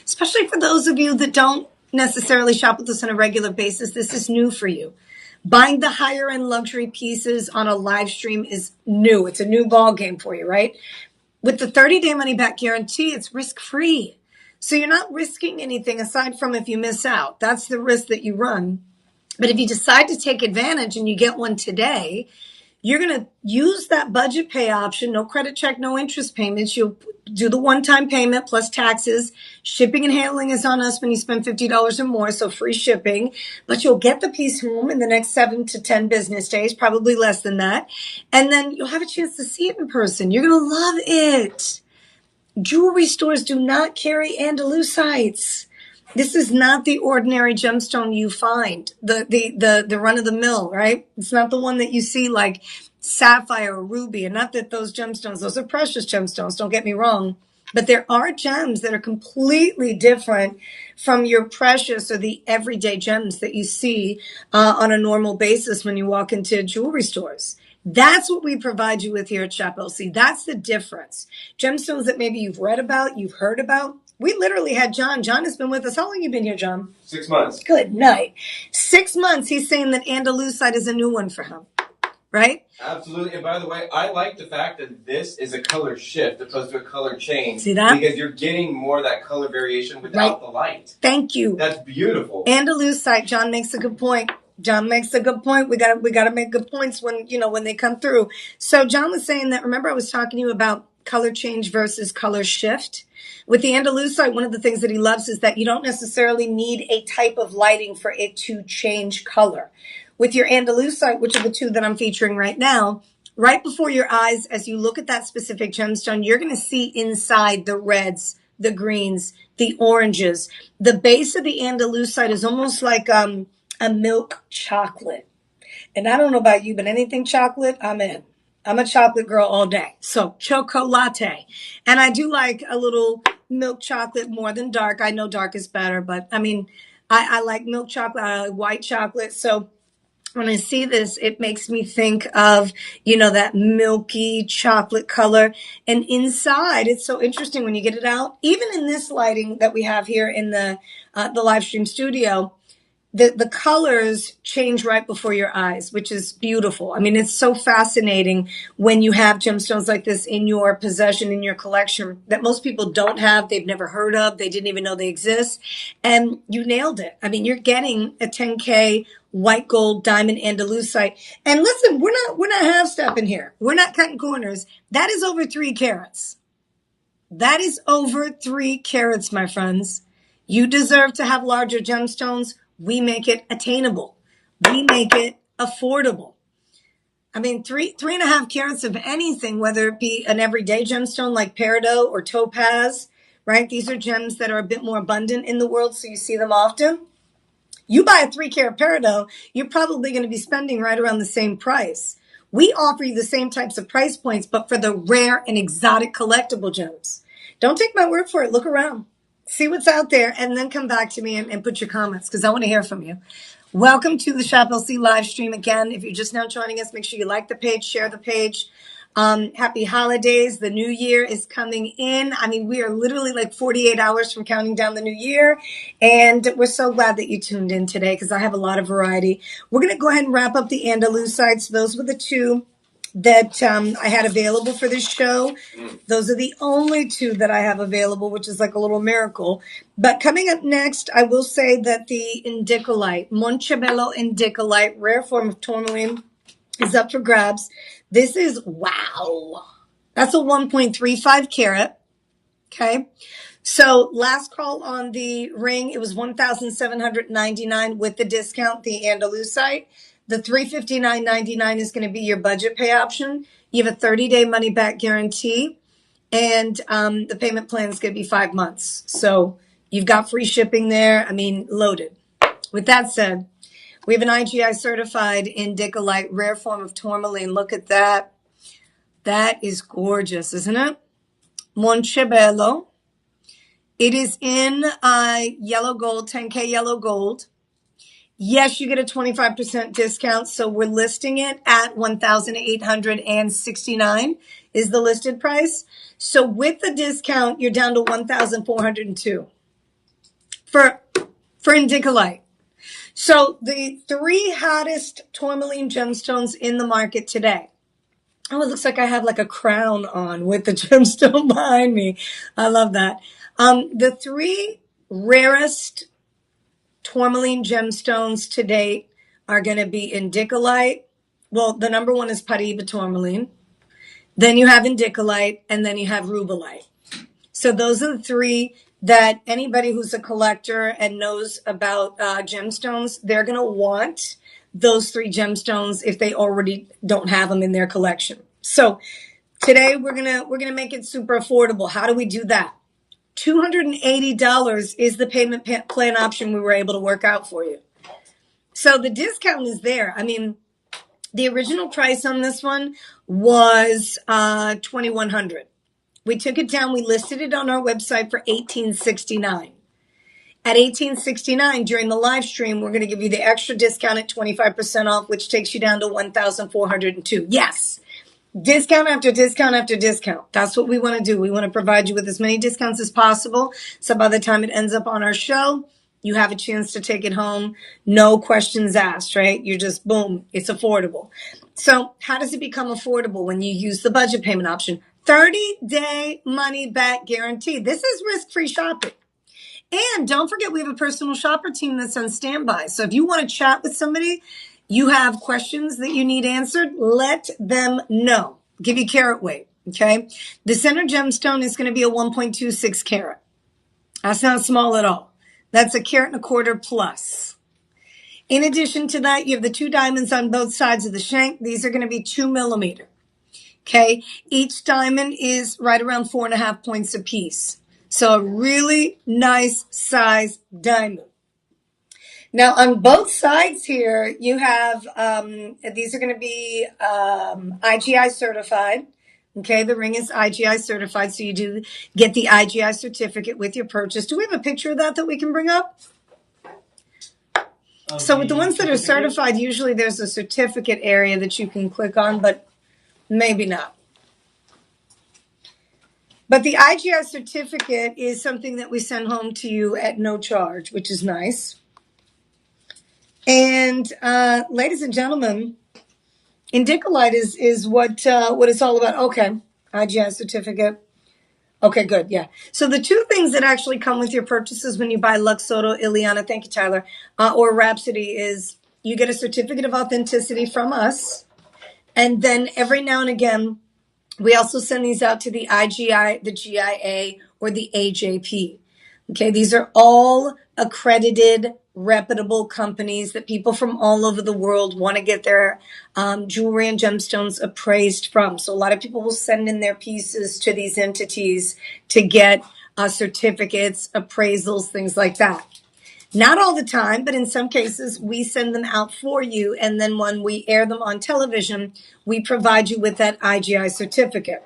especially for those of you that don't necessarily shop with us on a regular basis. This is new for you. Buying the higher end luxury pieces on a live stream is new. It's a new ball game for you, right? With the 30-day money back guarantee, it's risk free. So you're not risking anything aside from if you miss out. That's the risk that you run. But if you decide to take advantage and you get one today, you're going to use that budget pay option, no credit check, no interest payments. You'll do the one-time payment plus taxes. Shipping and handling is on us when you spend $50 or more, so free shipping. But you'll get the piece home in the next 7 to 10 business days, probably less than that. And then you'll have a chance to see it in person. You're going to love it. Jewelry stores do not carry Andalusites. This is not the ordinary gemstone you find, the run-of-the-mill, right? It's not the one that you see like sapphire or ruby. And not that those gemstones, those are precious gemstones, don't get me wrong. But there are gems that are completely different from your precious or the everyday gems that you see on a normal basis when you walk into jewelry stores. That's what we provide you with here at Shop LC. That's the difference. Gemstones that maybe you've read about, you've heard about. We literally had John. John has been with us. How long have you been here, John? 6 months. Good night. 6 months. He's saying that Andalusite is a new one for him, right? Absolutely. And by the way, I like the fact that this is a color shift opposed to a color change. See that? Because you're getting more of that color variation without the light. Thank you. That's beautiful. Andalusite. John makes a good point. John makes a good point. We gotta make good points when they come through. So John was saying that, remember I was talking to you about color change versus color shift. With the Andalusite, one of the things that he loves is that you don't necessarily need a type of lighting for it to change color. With your Andalusite, which are the two that I'm featuring right now, right before your eyes, as you look at that specific gemstone, you're going to see inside the reds, the greens, the oranges. The base of the Andalusite is almost like a milk chocolate. And I don't know about you, but anything chocolate, I'm in. I'm a chocolate girl all day. So chocolate. And I do like a little milk chocolate more than dark. I know dark is better, but I mean, I like milk chocolate. I like white chocolate. So when I see this, it makes me think of, that milky chocolate color. And inside, it's so interesting when you get it out. Even in this lighting that we have here in the live stream studio, the colors change right before your eyes, which is beautiful. I mean, it's so fascinating when you have gemstones like this in your possession, in your collection, that most people don't have, they've never heard of, they didn't even know they exist. And you nailed it. I mean, you're getting a 10K white gold diamond Andalusite. And listen, we're not half stepping here. We're not cutting corners. That is over 3 carats. That is over 3 carats, my friends. You deserve to have larger gemstones. We make it attainable. We make it affordable. I mean, 3.5 carats of anything, whether it be an everyday gemstone like peridot or topaz, right? These are gems that are a bit more abundant in the world, so you see them often. You buy a 3-carat peridot, you're probably going to be spending right around the same price. We offer you the same types of price points, but for the rare and exotic collectible gems. Don't take my word for it. Look around. See what's out there, and then come back to me and put your comments, because I want to hear from you. Welcome to the Shop LC live stream. Again, if you're just now joining us, make sure you like the page, share the page. Happy holidays. The new year is coming in. I mean, we are literally like 48 hours from counting down the new year. And we're so glad that you tuned in today, because I have a lot of variety. We're going to go ahead and wrap up the Andalusites. Those were the two that I had available for this show. Those are the only 2 that I have available, which is like a little miracle. But coming up next, I will say that the indicolite, Montebello indicolite, rare form of tourmaline, is up for grabs. This is, wow, that's a 1.35 carat. Okay. So last call on the ring, it was $1,799 with the discount, the Andalusite. The $359.99 is going to be your budget pay option. You have a 30-day money back guarantee, and the payment plan is going to be 5 months. So you've got free shipping there. I mean, loaded. With that said, we have an IGI certified indicolite, rare form of tourmaline. Look at that. That is gorgeous, isn't it? Montebello. It is in yellow gold, 10K yellow gold. Yes, you get a 25% discount. So we're listing it at $1,869 is the listed price. So with the discount, you're down to $1,402 for indicolite. So the 3 hottest tourmaline gemstones in the market today. Oh, it looks like I have like a crown on with the gemstone behind me. I love that. The 3 rarest tourmaline gemstones to date are going to be indicolite. Well, the number 1 is Paraiba tourmaline. Then you have indicolite, and then you have rubellite. So those are the 3 that anybody who's a collector and knows about gemstones, they're going to want those 3 gemstones if they already don't have them in their collection. So today we're gonna make it super affordable. How do we do that? $280 is the payment plan option we were able to work out for you. So the discount is there. I mean, the original price on this one was $2,100. We took it down. We listed it on our website for $1,869. At $1,869 during the live stream, we're going to give you the extra discount at 25% off, which takes you down to $1,402. Yes. Discount after discount after discount. That's what we want to do. We want to provide you with as many discounts as possible. So by the time it ends up on our show, you have a chance to take it home. No questions asked, right? You're just, boom, it's affordable. So how does it become affordable? When you use the budget payment option. 30-day money back guarantee. This is risk-free shopping. And don't forget, we have a personal shopper team that's on standby. So if you want to chat with somebody, you have questions that you need answered, let them know. Give you carrot weight. Okay. The center gemstone is going to be a 1.26 carat. That's not small at all. That's a carat and a quarter plus. In addition to that, you have the 2 diamonds on both sides of the shank. These are going to be 2 millimeter. Okay. Each diamond is right around 4.5 points apiece. So a really nice size diamond. Now on both sides here, you have, these are going to be IGI certified. Okay, the ring is IGI certified, so you do get the IGI certificate with your purchase. Do we have a picture of that we can bring up? So with the ones that are certified, usually there's a certificate area that you can click on, but maybe not. But the IGI certificate is something that we send home to you at no charge, which is nice. And ladies and gentlemen, Indicolite is what it's all about. Okay, IGI certificate. Okay, good. Yeah. So the 2 things that actually come with your purchases when you buy Lux Soto, Ileana, thank you, Tyler, or Rhapsody is you get a certificate of authenticity from us. And then every now and again, we also send these out to the IGI, the GIA, or the AJP. Okay, these are all accredited, reputable companies that people from all over the world want to get their jewelry and gemstones appraised from. So a lot of people will send in their pieces to these entities to get certificates, appraisals, things like that. Not all the time, but in some cases, we send them out for you. And then when we air them on television, we provide you with that IGI certificate.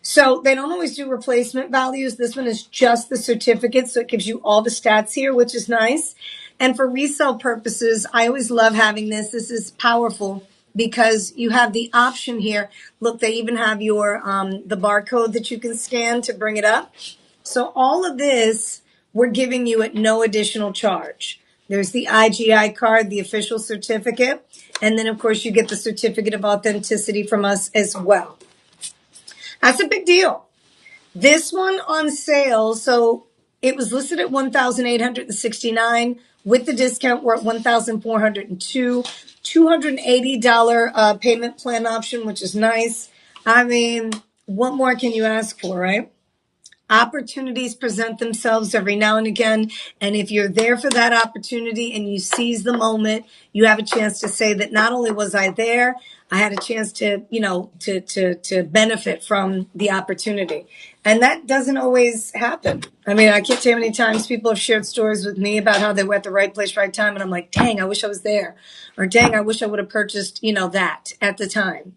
So they don't always do replacement values. This one is just the certificate. So it gives you all the stats here, which is nice. And for resale purposes, I always love having this. This is powerful because you have the option here. Look, they even have your, the barcode that you can scan to bring it up. So all of this we're giving you at no additional charge. There's the IGI card, the official certificate. And then of course you get the certificate of authenticity from us as well. That's a big deal. This one on sale, so it was listed at $1,869. With the discount, we're at $1,402. $280 payment plan option, which is nice. I mean, what more can you ask for, right? Opportunities present themselves every now and again. And if you're there for that opportunity and you seize the moment, you have a chance to say that not only was I there, I had a chance to, to benefit from the opportunity. And that doesn't always happen. I mean, I can't tell you how many times people have shared stories with me about how they were at the right place, right time. And I'm like, dang, I wish I was there. Or dang, I wish I would have purchased, that at the time.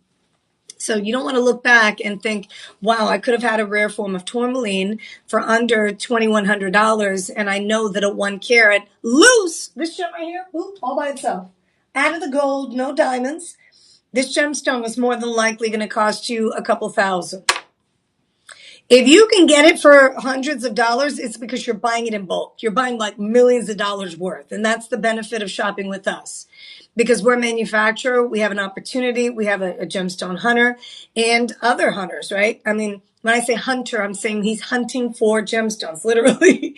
So you don't want to look back and think, wow, I could have had a rare form of tourmaline for under $2,100. And I know that a 1 carat loose, this gem right here, all by itself, out of the gold, no diamonds. This gemstone was more than likely going to cost you a couple thousand. If you can get it for hundreds of dollars, it's because you're buying it in bulk. You're buying like millions of dollars worth. And that's the benefit of shopping with us. Because we're a manufacturer, we have an opportunity, we have a gemstone hunter and other hunters, right? I mean, when I say hunter, I'm saying he's hunting for gemstones, literally.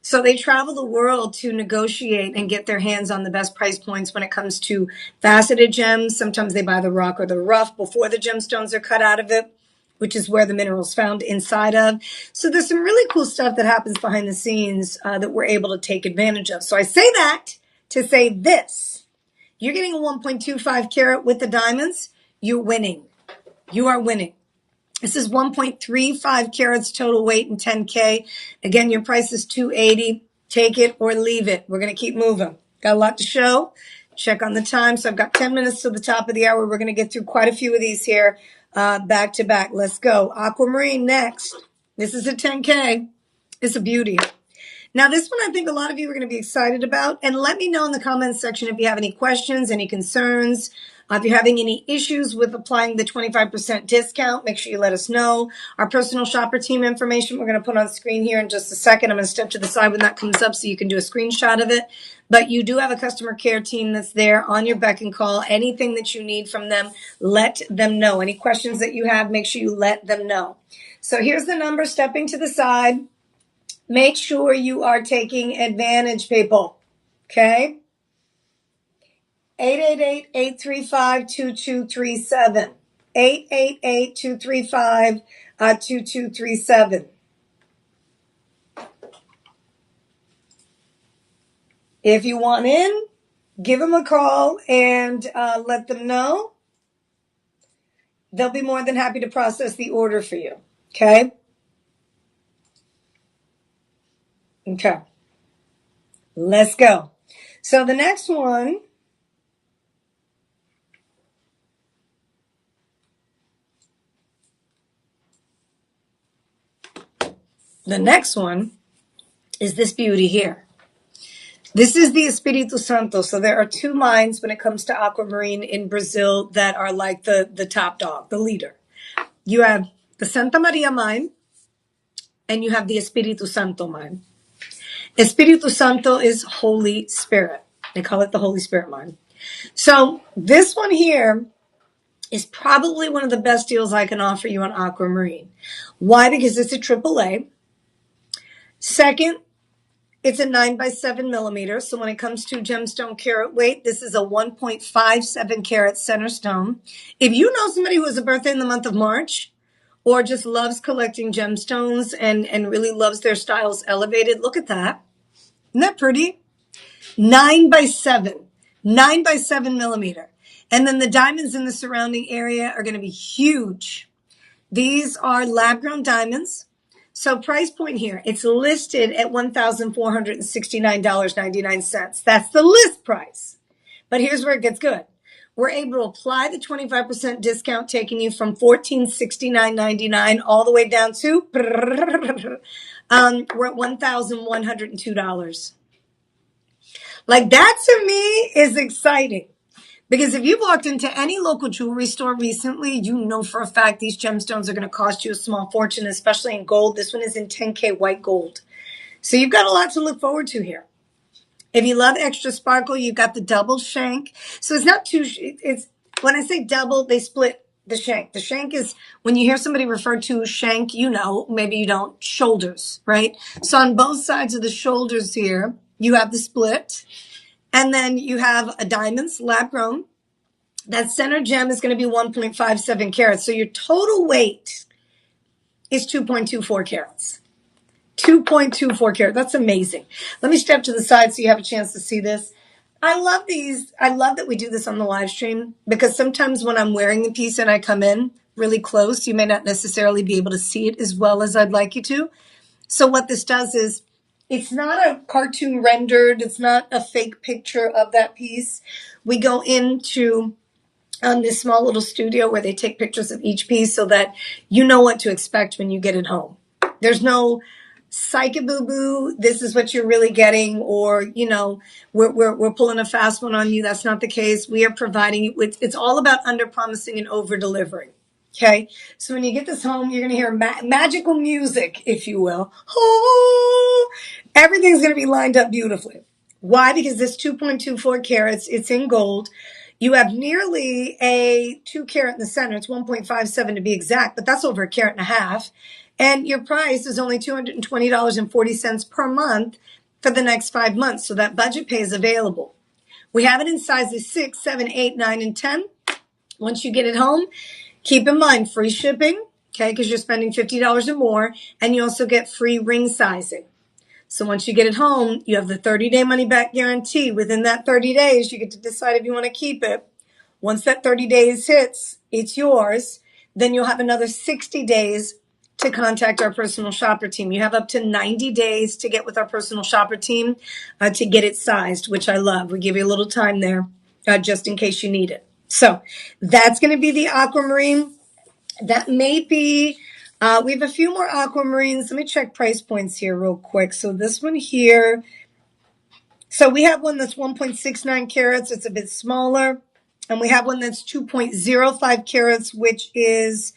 So they travel the world to negotiate and get their hands on the best price points when it comes to faceted gems. Sometimes they buy the rock or the rough before the gemstones are cut out of it, which is where the mineral's found inside of. So there's some really cool stuff that happens behind the scenes that we're able to take advantage of. So I say that to say this. You're getting a 1.25 carat with the diamonds. You're winning. You are winning. This is 1.35 carats total weight and 10K. Again, your price is $280. Take it or leave it. We're going to keep moving. Got a lot to show. Check on the time. So I've got 10 minutes to the top of the hour. We're going to get through quite a few of these here back to back. Let's go. Aquamarine next. This is a 10K. It's a beauty. Now, this one I think a lot of you are going to be excited about. And let me know in the comments section if you have any questions, any concerns. If you're having any issues with applying the 25% discount, make sure you let us know. Our personal shopper team information we're going to put on the screen here in just a second. I'm going to step to the side when that comes up so you can do a screenshot of it. But you do have a customer care team that's there on your beck and call. Anything that you need from them, let them know. Any questions that you have, make sure you let them know. So here's the number, stepping to the side. Make sure you are taking advantage, people. Okay? 888-835-2237. 888-235-2237. If you want in, give them a call and let them know. They'll be more than happy to process the order for you. Okay? Okay. Let's go. So the next one is this beauty here. This is the Espiritu Santo. So there are two mines when it comes to aquamarine in Brazil that are like the top dog, the leader. You have the Santa Maria mine and you have the Espiritu Santo mine. Espiritu Santo is Holy Spirit. They call it the Holy Spirit mine. So this one here is probably one of the best deals I can offer you on aquamarine. Why? Because it's a AAA. Second, it's a 9x7 millimeters. So when it comes to gemstone carat weight, this is a 1.57 carat center stone. If you know somebody who has a birthday in the month of March or just loves collecting gemstones and really loves their styles elevated, look at that. Isn't that pretty? 9x7 millimeter. And then the diamonds in the surrounding area are going to be huge. These are lab grown diamonds. So price point here, it's listed at $1,469.99. That's the list price. But here's where it gets good. We're able to apply the 25% discount, taking you from $1,469.99 all the way down to we're at $1,102. Like that to me is exciting. Because if you've walked into any local jewelry store recently, you know for a fact these gemstones are going to cost you a small fortune, especially in gold. This one is in 10K white gold. So you've got a lot to look forward to here. If you love extra sparkle, you've got the double shank. So it's not two, it's when I say double, they split the shank. The shank is when you hear somebody refer to shank, you know, maybe you don't, shoulders, right? So on both sides of the shoulders here, you have the split. And then you have a diamonds, lab grown. That center gem is going to be 1.57 carats. So your total weight is 2.24 carats. 2.24 carats. That's amazing. Let me step to the side so you have a chance to see this. I love these. I love that we do this on the live stream because sometimes when I'm wearing the piece and I come in really close, you may not necessarily be able to see it as well as I'd like you to. So what this does is it's not a cartoon rendered. It's not a fake picture of that piece. We go into this small little studio where they take pictures of each piece so that you know what to expect when you get it home. There's no psych-a-boo-boo, this is what you're really getting, or, you know, we're pulling a fast one on you. That's not the case. We are providing you with, it's all about under-promising and over-delivering. Okay, so when you get this home, you're going to hear magical music, if you will. Oh, everything's going to be lined up beautifully. Why? Because this 2.24 carats, it's in gold. You have nearly a 2 carat in the center. It's 1.57 to be exact, but that's over a carat and a half. And your price is only $220.40 per month for the next 5 months. So that budget pay is available. We have it in sizes 6, 7, 8, 9, and 10. Once you get it home, keep in mind free shipping, okay, because you're spending $50 or more, and you also get free ring sizing. So once you get it home, you have the 30-day money-back guarantee. Within that 30 days, you get to decide if you want to keep it. Once that 30 days hits, it's yours. Then you'll have another 60 days to contact our personal shopper team. You have up to 90 days to get with our personal shopper team to get it sized, which I love. We give you a little time there just in case you need it. So that's going to be the aquamarine. That may be, we have a few more aquamarines. Let me check price points here real quick. So this one here, so we have one that's 1.69 carats. It's a bit smaller. And we have one that's 2.05 carats, which is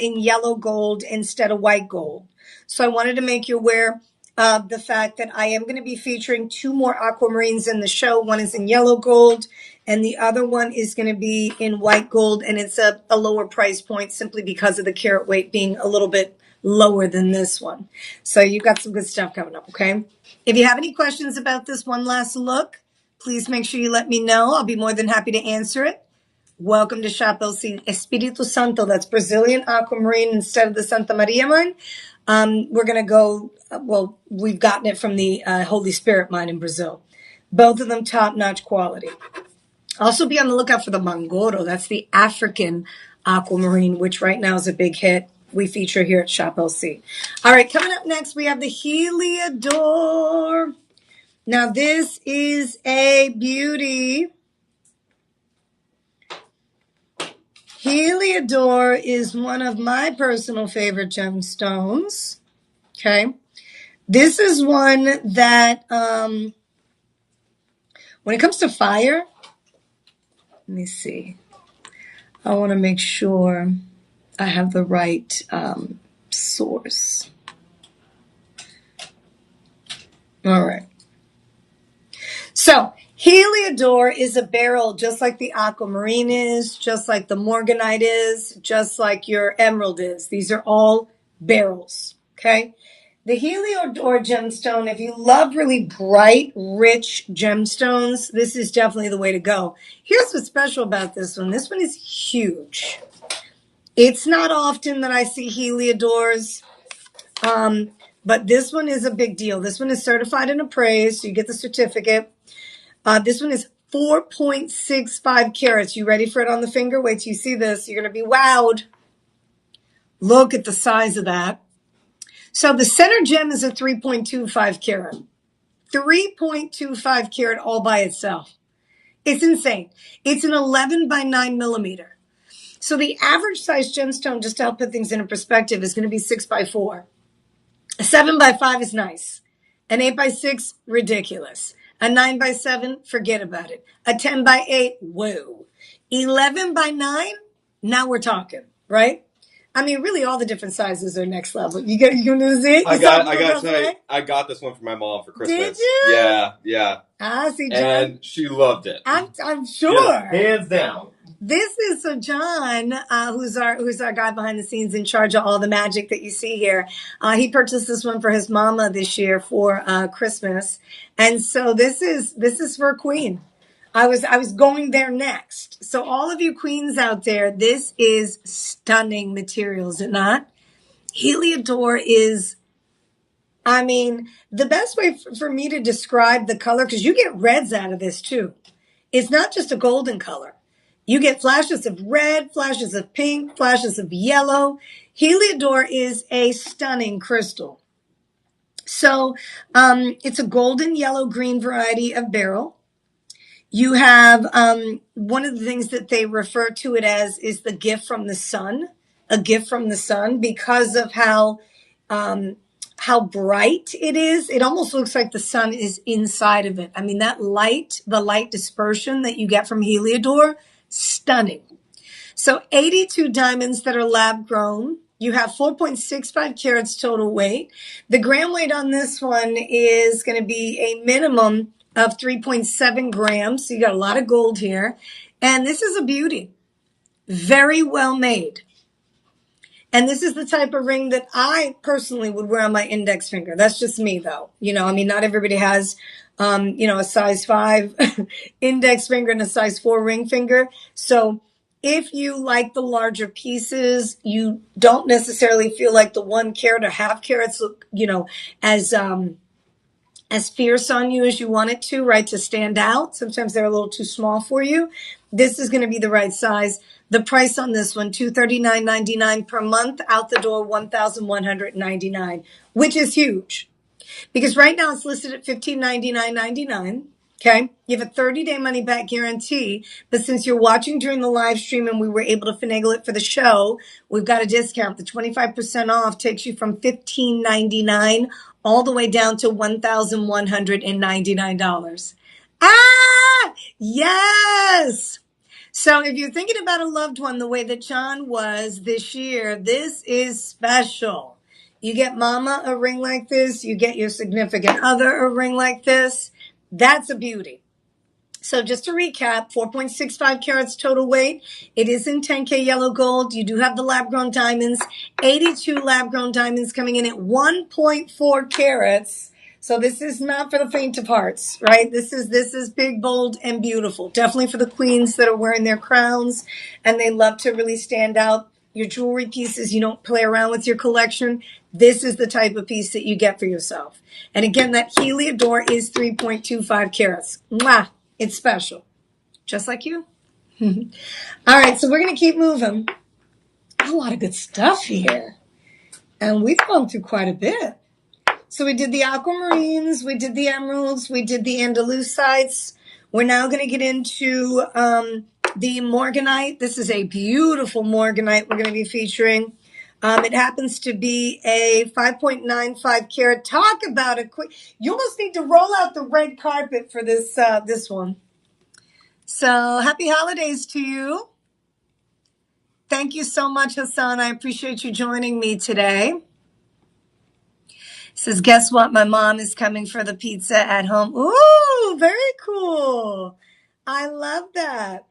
in yellow gold instead of white gold. So I wanted to make you aware of the fact that I am going to be featuring 2 more aquamarines in the show. One is in yellow gold, and the other one is going to be in white gold, and it's a lower price point simply because of the carat weight being a little bit lower than this one. So you've got some good stuff coming up, okay? If you have any questions about this one last look, please make sure you let me know. I'll be more than happy to answer it. Welcome to Shop LC Espiritu Santo. That's Brazilian aquamarine instead of the Santa Maria mine. We're going to go, well, we've gotten it from the Holy Spirit mine in Brazil. Both of them top-notch quality. Also be on the lookout for the Mangoro. That's the African aquamarine, which right now is a big hit. We feature here at Shop LC. All right, coming up next, we have the Heliodor. Now, this is a beauty. Heliodor is one of my personal favorite gemstones. Okay. This is one that, when it comes to fire, let me see. I want to make sure I have the right source. All right. So, Heliodor is a beryl just like the aquamarine is, just like the morganite is, just like your emerald is. These are all beryls, okay? The Heliodor gemstone, if you love really bright, rich gemstones, this is definitely the way to go. Here's what's special about this one. This one is huge. It's not often that I see Heliodors, but this one is a big deal. This one is certified and appraised, so you get the certificate. This one is 4.65 carats. You ready for it on the finger? Wait till you see this. You're going to be wowed. Look at the size of that. So the center gem is a 3.25 carat. 3.25 carat all by itself. It's insane. It's an 11 by 9 millimeter. So the average size gemstone, just to help put things into perspective, is going to be 6 by 4. A 7 by 5 is nice. An 8 by 6, ridiculous. A 9 by 7, forget about it. A 10 by 8, whoa. 11 by 9, now we're talking, right? I mean, really, all the different sizes are next level. You gonna see it? I got this one for my mom for Christmas. Did you? Yeah. Ah, see, John. And she loved it. I'm sure. Yes, hands down. This is so John, who's our guy behind the scenes in charge of all the magic that you see here. He purchased this one for his mama this year for Christmas, and so this is for a queen. I was going there next. So all of you queens out there, this is stunning material, is it not? Heliodor is, I mean, the best way for me to describe the color, because you get reds out of this too. It's not just a golden color. You get flashes of red, flashes of pink, flashes of yellow. Heliodor is a stunning crystal. So it's a golden yellow green variety of beryl. You have one of the things that they refer to it as is the gift from the sun, a gift from the sun, because of how bright it is. It almost looks like the sun is inside of it. I mean, that light, the light dispersion that you get from Heliodor, stunning. So 82 diamonds that are lab grown. You have 4.65 carats total weight. The gram weight on this one is going to be a minimum of 3.7 grams. So you got a lot of gold here. And this is a beauty. Very well made. And this is the type of ring that I personally would wear on my index finger. That's just me, though. You know, I mean, not everybody has, a size 5 index finger and a size 4 ring finger. So if you like the larger pieces, you don't necessarily feel like the 1 carat or half carats look, as fierce on you as you want it to, right, to stand out. Sometimes they're a little too small for you. This is going to be the right size. The price on this one, $239.99 per month, out the door $1,199, which is huge. Because right now it's listed at $1,599.99. Okay. You have a 30-day money back guarantee, but since you're watching during the live stream and we were able to finagle it for the show, we've got a discount. The 25% off takes you from $1,599 all the way down to $1,199. Ah, yes. So if you're thinking about a loved one the way that John was this year, this is special. You get mama a ring like this. You get your significant other a ring like this. That's a beauty. So just to recap, 4.65 carats total weight. It is in 10K yellow gold. You do have the lab-grown diamonds. 82 lab-grown diamonds coming in at 1.4 carats. So this is not for the faint of hearts, right? This is big, bold, and beautiful. Definitely for the queens that are wearing their crowns and they love to really stand out. Your jewelry pieces, you don't play around with your collection. This is the type of piece that you get for yourself. And again, that Heliodor is 3.25 carats. Mwah! It's special. Just like you. All right, so we're going to keep moving. A lot of good stuff here. And we've gone through quite a bit. So we did the aquamarines, we did the emeralds, we did the andalusites. We're now going to get into the morganite. This is a beautiful morganite we're going to be featuring. It happens to be a 5.95 carat. Talk about it quick. You almost need to roll out the red carpet for this one. So happy holidays to you. Thank you so much, Hassan. I appreciate you joining me today. Says, guess what? My mom is coming for the pizza at home. Ooh, very cool. I love that.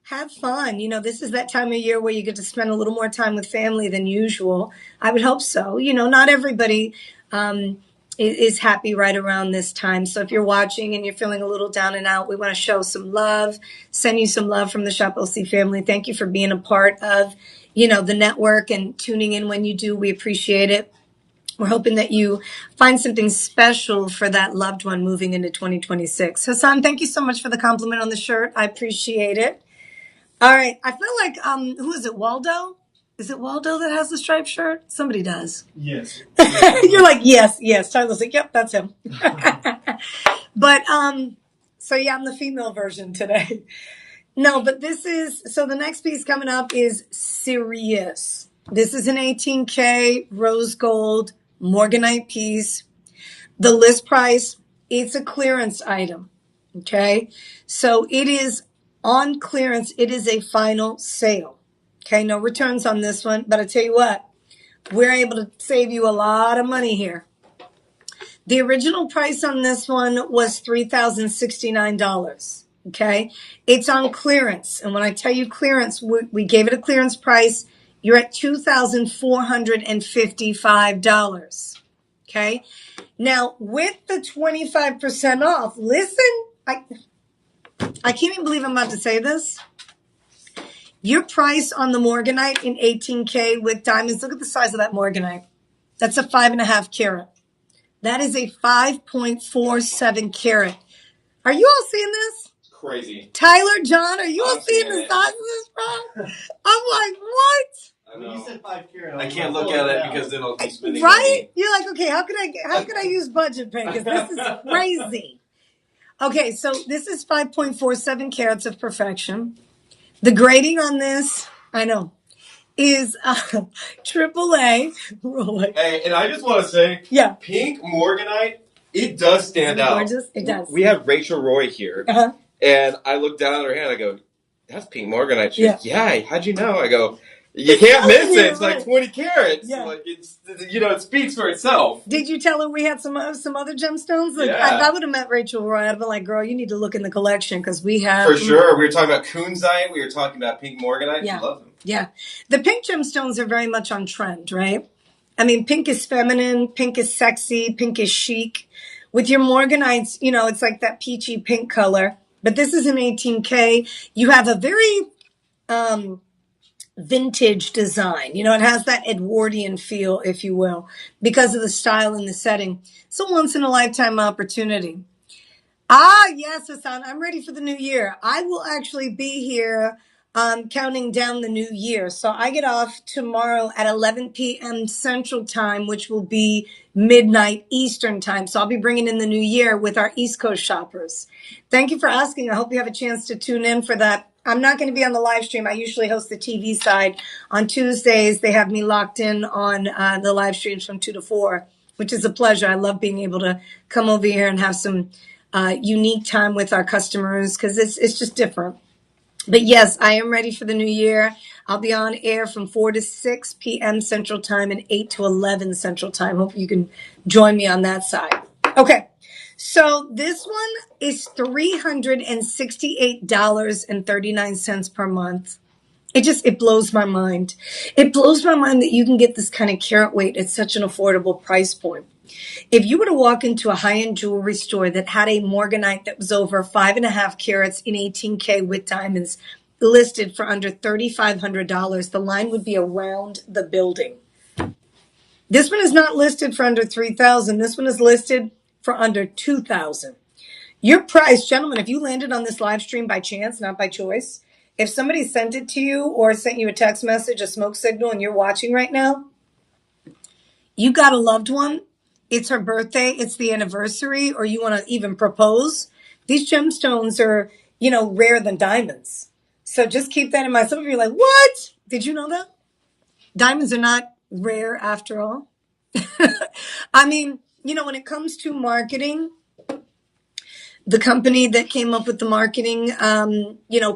Have fun. You know, this is that time of year where you get to spend a little more time with family than usual. I would hope so. You know, not everybody is happy right around this time. So if you're watching and you're feeling a little down and out, we want to show some love, send you some love from the Shop LC family. Thank you for being a part of, you know, the network and tuning in when you do. We appreciate it. We're hoping that you find something special for that loved one moving into 2026. Hassan, thank you so much for the compliment on the shirt. I appreciate it. All right. I feel like, who is it, Waldo? Is it Waldo that has the striped shirt? Somebody does. Yes. You're like, yes. Tyler's like, yep, that's him. But, so yeah, I'm the female version today. No, but so the next piece coming up is Sirius. This is an 18K rose gold morganite piece. The list price, it's a clearance item. Okay. So it is on clearance. It is a final sale. Okay. No returns on this one, but I tell you what, we're able to save you a lot of money here. The original price on this one was $3,069. Okay. It's on clearance. And when I tell you clearance, we gave it a clearance price. You're at $2,455. Okay. Now with the 25% off, listen, I can't even believe I'm about to say this. Your price on the morganite in 18K with diamonds, look at the size of that morganite. That's a 5.5 carat. That is a 5.47 carat. Are you all seeing this? Crazy. Tyler, John, are you all I'm seeing seeing the it. size of this, bro? I'm like, what? I When you know. said 5 carat, I can't look at it because then it'll be spinning. Right? You're like, okay, how could I use budget pay? Because this is crazy. Okay, so this is 5.47 carats of perfection. The grading on this, I know, is AAA. Hey, and I just want to say, Yeah. pink morganite, it does stand out. Gorgeous? It does. We have Rachel Roy here, and I look down at her hand. I go, "That's pink morganite." She goes, "Yeah, how'd you know?" I go, "You can't miss it. It's like 20 carats. Yeah. Like it's, you know, it speaks for itself." Did you tell her we had some other gemstones? Like, Yeah. If I would have met Rachel Roy, I'd be like, "Girl, you need to look in the collection because we have." For sure, we were talking about kunzite. We were talking about pink morganite. Yeah. She loves them. Yeah, the pink gemstones are very much on trend, right? I mean, pink is feminine, pink is sexy, pink is chic. With your morganites, you know, it's like that peachy pink color. But this is an 18K. You have a very vintage design. You know, it has that Edwardian feel, if you will, because of the style and the setting. It's a once in a lifetime opportunity. Yes, Hassan, I'm ready for the new year. I will actually be here counting down the new year. So I get off tomorrow at 11 p.m. Central Time, which will be midnight Eastern Time. So I'll be bringing in the new year with our East Coast shoppers. Thank you for asking. I hope you have a chance to tune in for that. I'm not going to be on the live stream. I usually host the TV side. On Tuesdays, they have me locked in on the live streams from 2 to 4, which is a pleasure. I love being able to come over here and have some unique time with our customers because it's just different. But yes, I am ready for the new year. I'll be on air from 4 to 6 p.m. Central Time and 8 to 11 Central Time. Hope you can join me on that side. Okay, so this one is $368.39 per month. It blows my mind. It blows my mind that you can get this kind of carat weight at such an affordable price point. If you were to walk into a high-end jewelry store that had a morganite that was over 5.5 carats in 18K with diamonds listed for under $3,500, the line would be around the building. This one is not listed for under $3,000. This one is listed for under $2,000. Your price, gentlemen, if you landed on this live stream by chance, not by choice, if somebody sent it to you or sent you a text message, a smoke signal, and you're watching right now, you got a loved one, it's her birthday, it's the anniversary, or you want to even propose, these gemstones are, rarer than diamonds. So just keep that in mind. Some of you are like, what? Did you know that? Diamonds are not rare after all. I mean, when it comes to marketing, the company that came up with the marketing,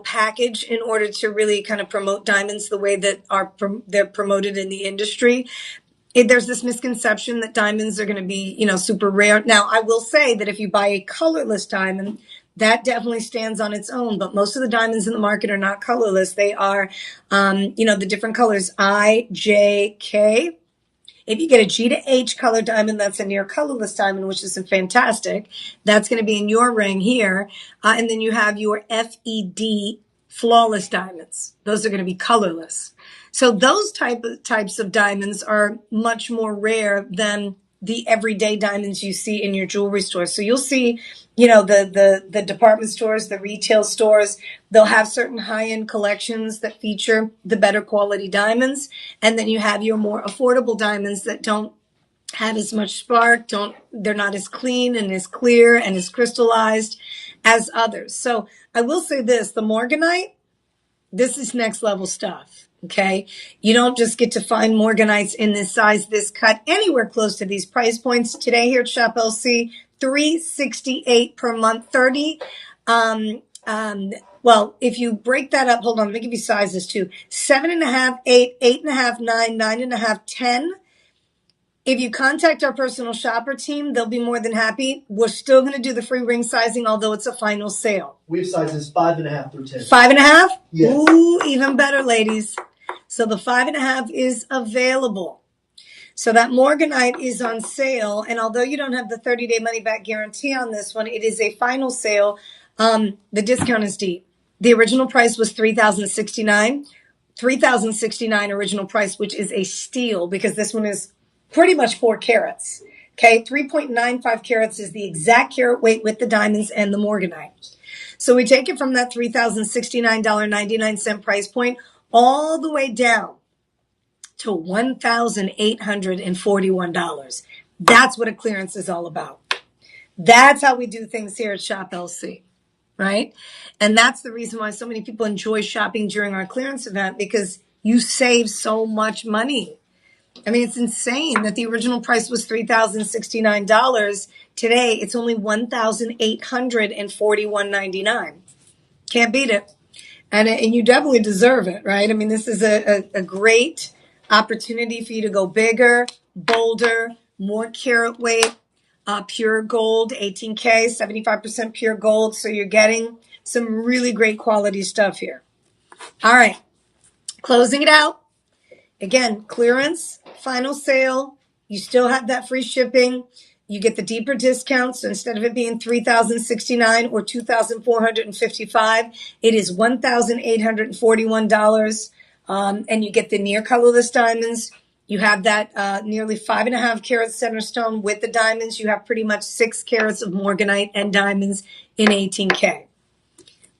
package in order to really kind of promote diamonds the way that they're promoted in the industry, there's this misconception that diamonds are going to be, super rare. Now, I will say that if you buy a colorless diamond, that definitely stands on its own. But most of the diamonds in the market are not colorless. They are, the different colors I, J, K. If you get a G to H color diamond, that's a near colorless diamond, which is fantastic. That's going to be in your ring here. And then you have your FED flawless diamonds. Those are going to be colorless. So those types of diamonds are much more rare than the everyday diamonds you see in your jewelry store. So you'll see, the department stores, the retail stores, they'll have certain high-end collections that feature the better quality diamonds. And then you have your more affordable diamonds that don't have as much spark, they're not as clean and as clear and as crystallized as others. So I will say this, the morganite, this is next level stuff. Okay. You don't just get to find morganites in this size, this cut, anywhere close to these price points. Today here at Shop LC, $368 per month, 30. Well, if you break that up, hold on, let me give you sizes too. 7.5, 8, 8.5, 9, 9.5, 10. If you contact our personal shopper team, they'll be more than happy. We're still going to do the free ring sizing, although it's a final sale. We have sizes 5.5 through 10. 5.5? Yes. Ooh, even better, ladies. So the 5.5 is available. So that morganite is on sale. And although you don't have the 30-day money-back guarantee on this one, it is a final sale. The discount is deep. The original price was $3,069. $3,069 original price, which is a steal because this one is pretty much 4 carats. Okay, 3.95 carats is the exact carat weight with the diamonds and the morganite. So we take it from that $3,069.99 price point all the way down to $1,841. That's what a clearance is all about. That's how we do things here at Shop LC, right? And that's the reason why so many people enjoy shopping during our clearance event, because you save so much money. I mean, it's insane that the original price was $3,069. Today, it's only $1,841.99. Can't beat it. And you definitely deserve it, right? I mean, this is a great opportunity for you to go bigger, bolder, more carat weight, pure gold, 18K, 75% pure gold. So you're getting some really great quality stuff here. All right, closing it out. Again, clearance, final sale. You still have that free shipping. You get the deeper discounts. So instead of it being $3,069 or $2,455, it is $1,841. And you get the near colorless diamonds. You have that nearly 5.5 carat center stone with the diamonds. You have pretty much 6 carats of morganite and diamonds in 18K.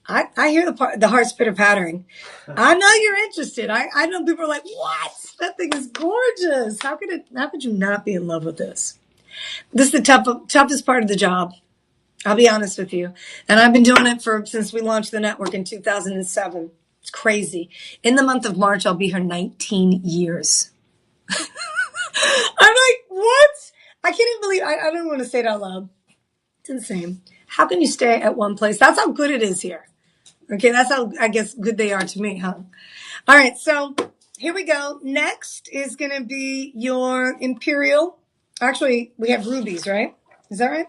I hear the heart's pitter-pattering. I know you're interested. I know people are like, what? That thing is gorgeous. How could you not be in love with this? This is the toughest part of the job. I'll be honest with you. And I've been doing it since we launched the network in 2007. It's crazy. In the month of March, I'll be here 19 years. I'm like, what? I can't even believe, I don't want to say it out loud. It's insane. How can you stay at one place? That's how good it is here. Okay, that's how, I guess, good they are to me, huh? All right, so here we go. Next is going to be your Imperial. Actually, we have rubies, right? Is that right?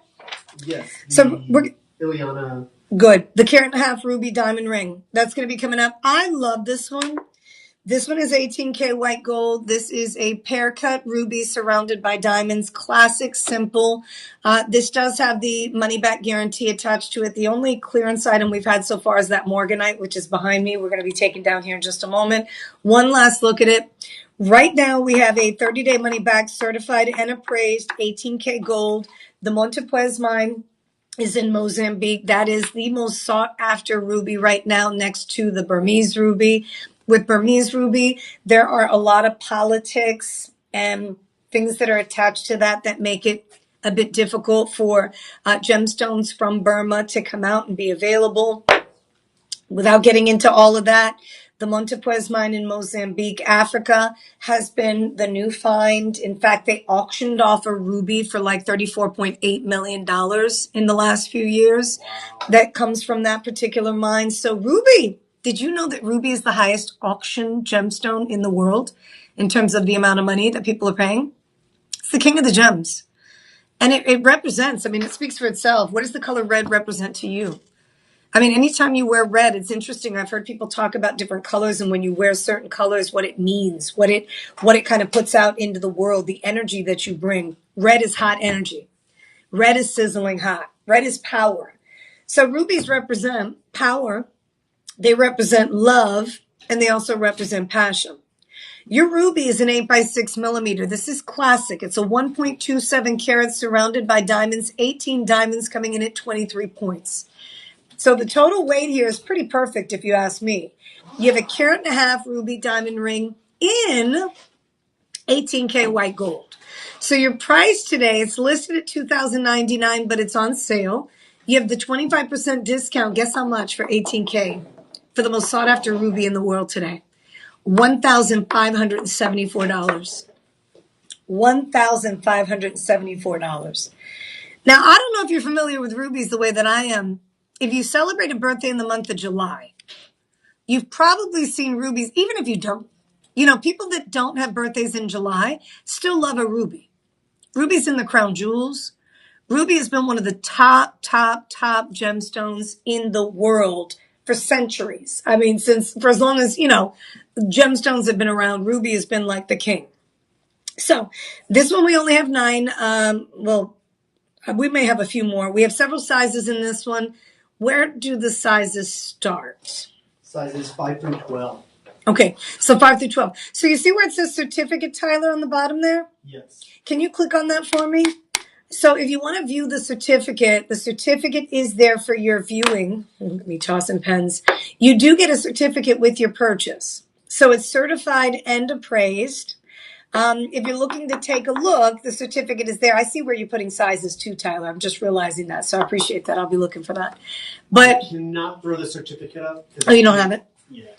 Yes. So we're Ileana. Good. The 1.5 carat ruby diamond ring. That's going to be coming up. I love this one This one is 18K white gold. This is a pear cut ruby surrounded by diamonds. Classic, simple. This does have the money back guarantee attached to it. The only clearance item we've had so far is that morganite, which is behind me. We're going to be taking down here in just a moment. One last look at it. Right now, we have a 30-day money back certified and appraised 18K gold. The Montepuez mine is in Mozambique. That is the most sought after ruby right now, next to the Burmese ruby. With Burmese ruby, there are a lot of politics and things that are attached to that make it a bit difficult for gemstones from Burma to come out and be available. Without getting into all of that, the Montepuez mine in Mozambique, Africa, has been the new find. In fact, they auctioned off a ruby for like $34.8 million in the last few years. That comes from that particular mine. So ruby, did you know that ruby is the highest auction gemstone in the world in terms of the amount of money that people are paying? It's the king of the gems. And it represents, I mean, it speaks for itself. What does the color red represent to you? I mean, anytime you wear red, it's interesting. I've heard people talk about different colors and when you wear certain colors, what it means, what it kind of puts out into the world, the energy that you bring. Red is hot energy. Red is sizzling hot. Red is power. So rubies represent power. They represent love, and they also represent passion. Your ruby is an 8x6 millimeter. This is classic. It's a 1.27 carats surrounded by diamonds, 18 diamonds coming in at 23 points. So the total weight here is pretty perfect if you ask me. You have a 1.5 carat ruby diamond ring in 18K white gold. So your price today, it's listed at $2,099, but it's on sale. You have the 25% discount. Guess how much for 18K? For the most sought after ruby in the world today. $1,574. $1,574. Now, I don't know if you're familiar with rubies the way that I am. If you celebrate a birthday in the month of July, you've probably seen rubies, even if you don't. You know, people that don't have birthdays in July still love a ruby. Ruby's in the crown jewels. Ruby has been one of the top gemstones in the world for centuries. I mean, for as long as, gemstones have been around, ruby has been like the king. So this one, we only have 9. We may have a few more. We have several sizes in this one. Where do the sizes start? Sizes 5 through 12. Okay, so 5 through 12. So you see where it says certificate, Tyler, on the bottom there? Yes. Can you click on that for me? So if you want to view the certificate is there for your viewing. Let me toss in pens. You do get a certificate with your purchase. So it's certified and appraised. If you're looking to take a look, the certificate is there. I see where you're putting sizes too, Tyler. I'm just realizing that. So I appreciate that. I'll be looking for that. But I cannot throw the certificate up. Oh, you don't have it? Yeah.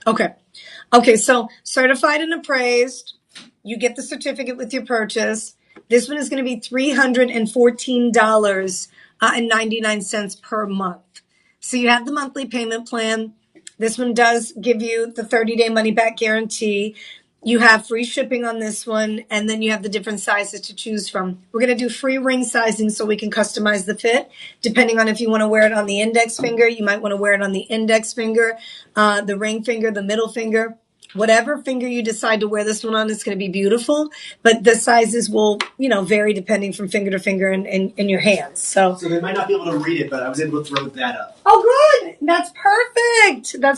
Okay, so certified and appraised. You get the certificate with your purchase. This one is going to be $314.99 per month. So you have the monthly payment plan. This one does give you the 30-day money back guarantee. You have free shipping on this one, and then you have the different sizes to choose from. We're going to do free ring sizing so we can customize the fit. Depending on if you want to wear it on the index finger, you might want to wear it on the index finger, the ring finger, the middle finger. Whatever finger you decide to wear this one on, it's going to be beautiful. But the sizes will, vary depending from finger to finger in your hands. So they might not be able to read it, but I was able to throw that up. Oh, good. That's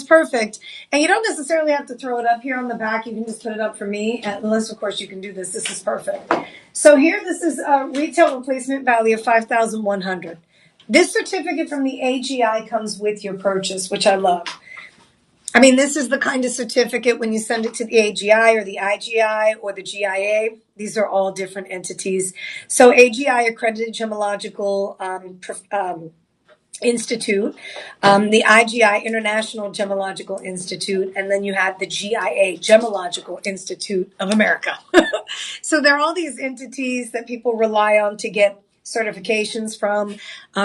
perfect. And you don't necessarily have to throw it up here on the back. You can just put it up for me. Unless, of course, you can do this. This is perfect. So here, this is a retail replacement value of $5,100. This certificate from the AGI comes with your purchase, which I love. I mean, this is the kind of certificate when you send it to the AGI or the IGI or the GIA. These are all different entities. So AGI, Accredited Gemological Institute, the IGI, International Gemological Institute, and then you have the GIA, Gemological Institute of America. So there are all these entities that people rely on to get certifications from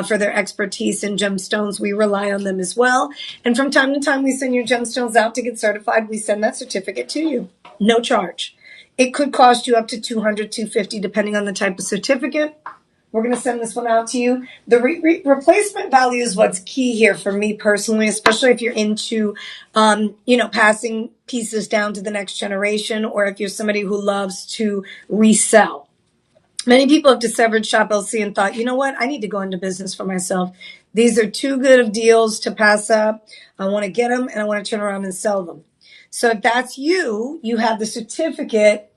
for their expertise in gemstones. We rely on them as well. And from time to time, we send your gemstones out to get certified. We send that certificate to you. No charge. It could cost you up to $200, $250, depending on the type of certificate. We're going to send this one out to you. The replacement value is what's key here for me personally, especially if you're into, passing pieces down to the next generation, or if you're somebody who loves to resell. Many people have discovered Shop LC and thought, you know what? I need to go into business for myself. These are too good of deals to pass up. I want to get them and I want to turn around and sell them. So if that's you, you have the certificate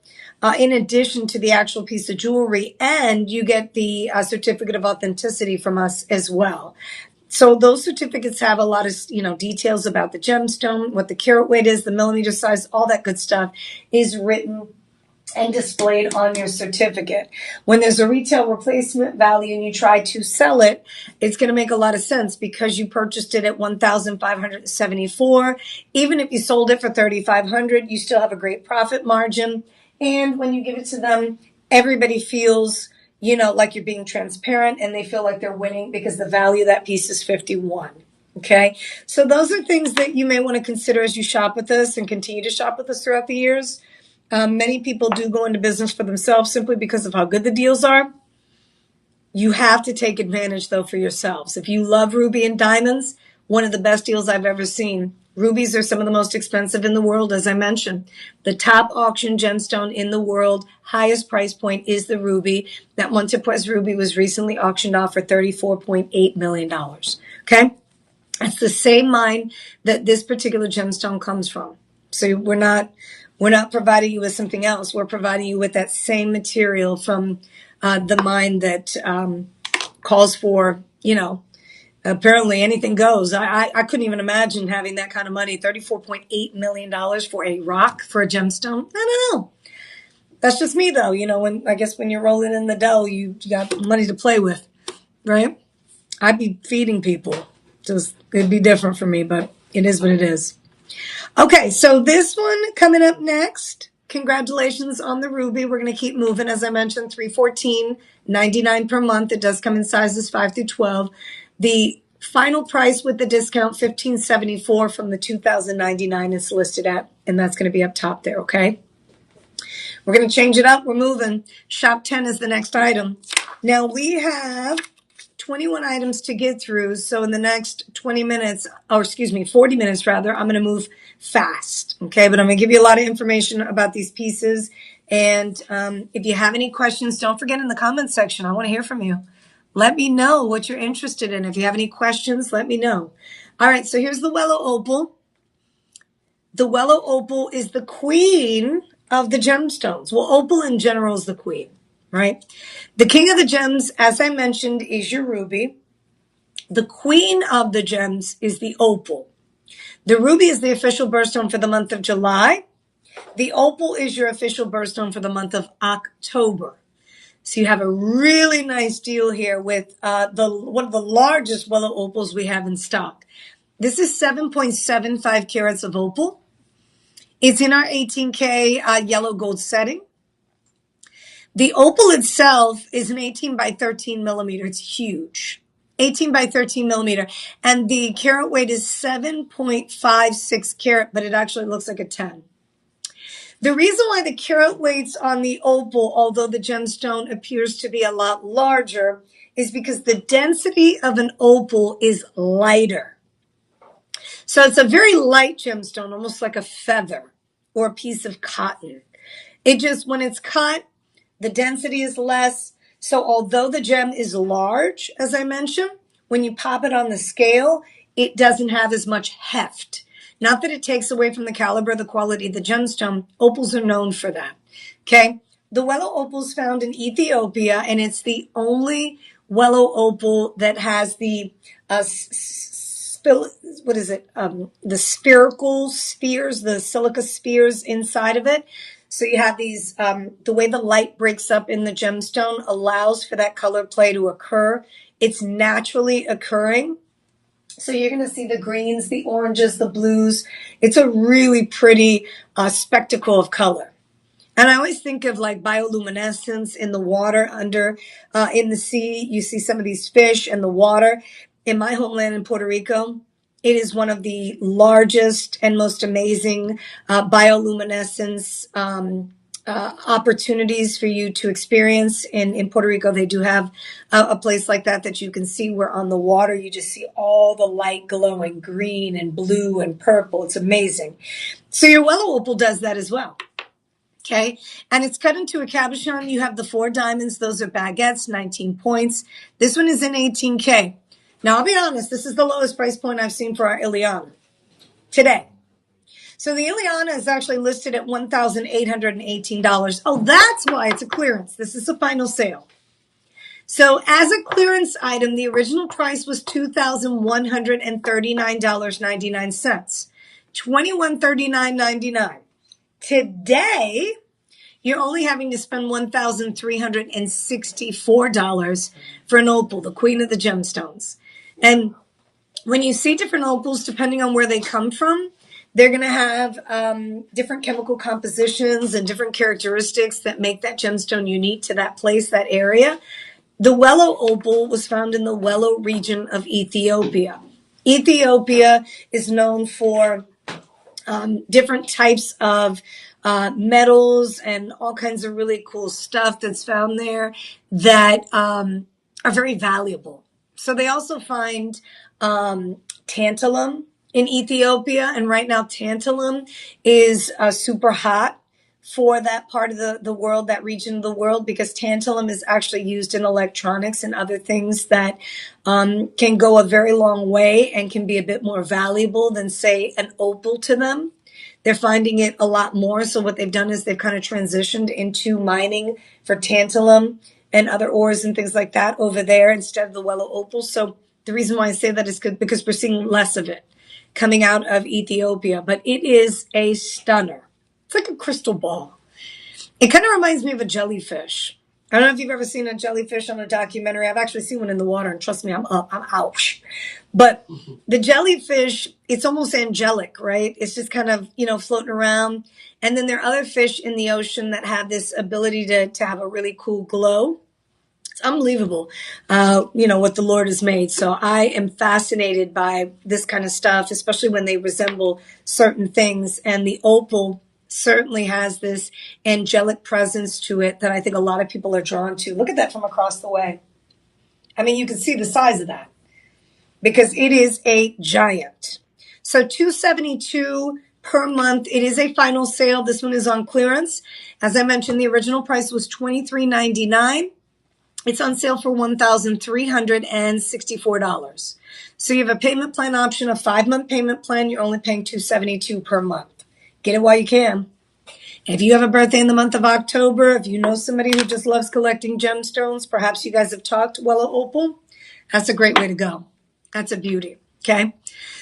in addition to the actual piece of jewelry, and you get the certificate of authenticity from us as well. So those certificates have a lot of, details about the gemstone, what the carat weight is, the millimeter size, all that good stuff is written and displayed on your certificate. When there's a retail replacement value and you try to sell it, it's going to make a lot of sense because you purchased it at $1,574. Even if you sold it for $3,500, you still have a great profit margin. And when you give it to them, everybody feels, like you're being transparent, and they feel like they're winning because the value of that piece is $51. Okay. So those are things that you may want to consider as you shop with us and continue to shop with us throughout the years. Many people do go into business for themselves simply because of how good the deals are. You have to take advantage, though, for yourselves. If you love ruby and diamonds, one of the best deals I've ever seen. Rubies are some of the most expensive in the world, as I mentioned. The top auction gemstone in the world, highest price point is the ruby. That one turquoise ruby was recently auctioned off for $34.8 million. Okay? That's the same mine that this particular gemstone comes from. So we're not providing you with something else. We're providing you with that same material from the mine that calls for, apparently anything goes. I couldn't even imagine having that kind of money, $34.8 million for a rock, for a gemstone. I don't know. That's just me, though. When you're rolling in the dough, you got money to play with, right? I'd be feeding people. It'd be different for me, but it is what it is. Okay, so this one coming up next. Congratulations on the ruby. We're going to keep moving. As I mentioned, $314.99 per month. It does come in sizes 5 through 12. The final price with the discount, $1,574 from the $2,099 is listed at, and that's going to be up top there, okay? We're going to change it up. We're moving. Shop 10 is the next item. Now, we have 21 items to get through. So in the next 40 minutes rather, I'm going to move fast. Okay. But I'm going to give you a lot of information about these pieces. And if you have any questions, don't forget in the comments section. I want to hear from you. Let me know what you're interested in. If you have any questions, let me know. All right. So here's the Wellow Opal. The Wellow Opal is the queen of the gemstones. Well, opal in general is the queen. Right? The king of the gems, as I mentioned, is your ruby. The queen of the gems is the opal. The ruby is the official birthstone for the month of July. The opal is your official birthstone for the month of October. So you have a really nice deal here with one of the largest Wellow opals we have in stock. This is 7.75 carats of opal. It's in our 18K yellow gold setting. The opal itself is an 18 by 13 millimeter. It's huge. 18 by 13 millimeter. And the carat weight is 7.56 carat, but it actually looks like a 10. The reason why the carat weights on the opal, although the gemstone appears to be a lot larger, is because the density of an opal is lighter. So it's a very light gemstone, almost like a feather or a piece of cotton. It just, when it's cut, the density is less. So although the gem is large, as I mentioned, when you pop it on the scale, it doesn't have as much heft. Not that it takes away from the caliber, the quality of the gemstone. Opals are known for that. Okay. The Wellow opal is found in Ethiopia, and it's the only Wellow opal that has the the spherical spheres, the silica spheres inside of it. So you have these, the way the light breaks up in the gemstone allows for that color play to occur. It's naturally occurring. So you're going to see the greens, the oranges, the blues. It's a really pretty spectacle of color. And I always think of like bioluminescence in the water under, in the sea. You see some of these fish in the water. In my homeland in Puerto Rico, it is one of the largest and most amazing bioluminescence opportunities for you to experience. In Puerto Rico, they do have a place like that you can see where on the water you just see all the light glowing green and blue and purple. It's amazing. So your Wello Opal does that as well. Okay. And it's cut into a cabochon. You have the 4 diamonds. Those are baguettes, 19 points. This one is in 18K. Now, I'll be honest, this is the lowest price point I've seen for our Ileana today. So the Ileana is actually listed at $1,818. Oh, that's why it's a clearance. This is a final sale. So as a clearance item, the original price was $2,139.99. $2,139.99. Today, you're only having to spend $1,364 for an opal, the queen of the gemstones. And when you see different opals, depending on where they come from, they're going to have different chemical compositions and different characteristics that make that gemstone unique to that place, that area. The Wello opal was found in the Wello region of Ethiopia. Ethiopia is known for different types of metals and all kinds of really cool stuff that's found there that are very valuable. So they also find tantalum in Ethiopia. And right now, tantalum is super hot for that part of the world, that region of the world, because tantalum is actually used in electronics and other things that can go a very long way and can be a bit more valuable than, say, an opal to them. They're finding it a lot more. So what they've done is they've kind of transitioned into mining for tantalum and other ores and things like that over there instead of the Wello opal. So the reason why I say that is because we're seeing less of it coming out of Ethiopia. But it is a stunner. It's like a crystal ball. It kind of reminds me of a jellyfish. I don't know if you've ever seen a jellyfish on a documentary. I've actually seen one in the water, and trust me, I'm out. But the jellyfish, it's almost angelic, right? It's just kind of, floating around. And then there are other fish in the ocean that have this ability to have a really cool glow. It's unbelievable, what the Lord has made. So I am fascinated by this kind of stuff, especially when they resemble certain things. And the opal certainly has this angelic presence to it that I think a lot of people are drawn to. Look at that from across the way. I mean, you can see the size of that because it is a giant. So $272 per month. It is a final sale. This one is on clearance. As I mentioned, the original price was $23.99. It's on sale for $1,364. So you have a payment plan option, a 5-month payment plan. You're only paying $272 per month. Get it while you can. If you have a birthday in the month of October, if you know somebody who just loves collecting gemstones, perhaps you guys have talked Wello Opal, that's a great way to go. That's a beauty. Okay.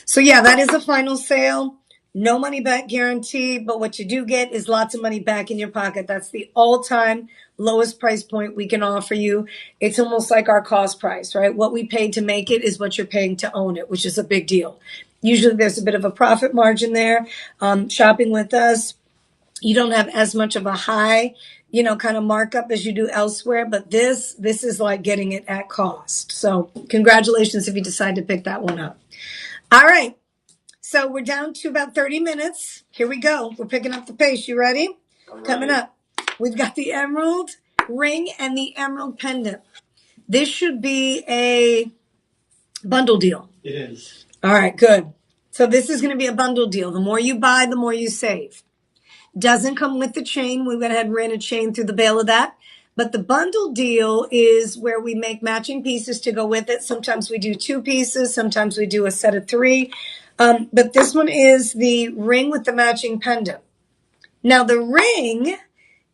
So yeah, that is a final sale. No money back guarantee, but what you do get is lots of money back in your pocket. That's the all-time lowest price point we can offer you. It's almost like our cost price, right? What we paid to make it is what you're paying to own it, which is a big deal. Usually there's a bit of a profit margin there. Shopping with us, you don't have as much of a high, kind of markup as you do elsewhere. But this is like getting it at cost. So congratulations if you decide to pick that one up. All right. So we're down to about 30 minutes. Here we go. We're picking up the pace. You ready? Coming up, we've got the emerald ring and the emerald pendant. This should be a bundle deal. It is. All right, good. So this is going to be a bundle deal. The more you buy, the more you save. Doesn't come with the chain. We went ahead and ran a chain through the bail of that. But the bundle deal is where we make matching pieces to go with it. Sometimes we do 2 pieces. Sometimes we do a set of 3. But this one is the ring with the matching pendant. Now the ring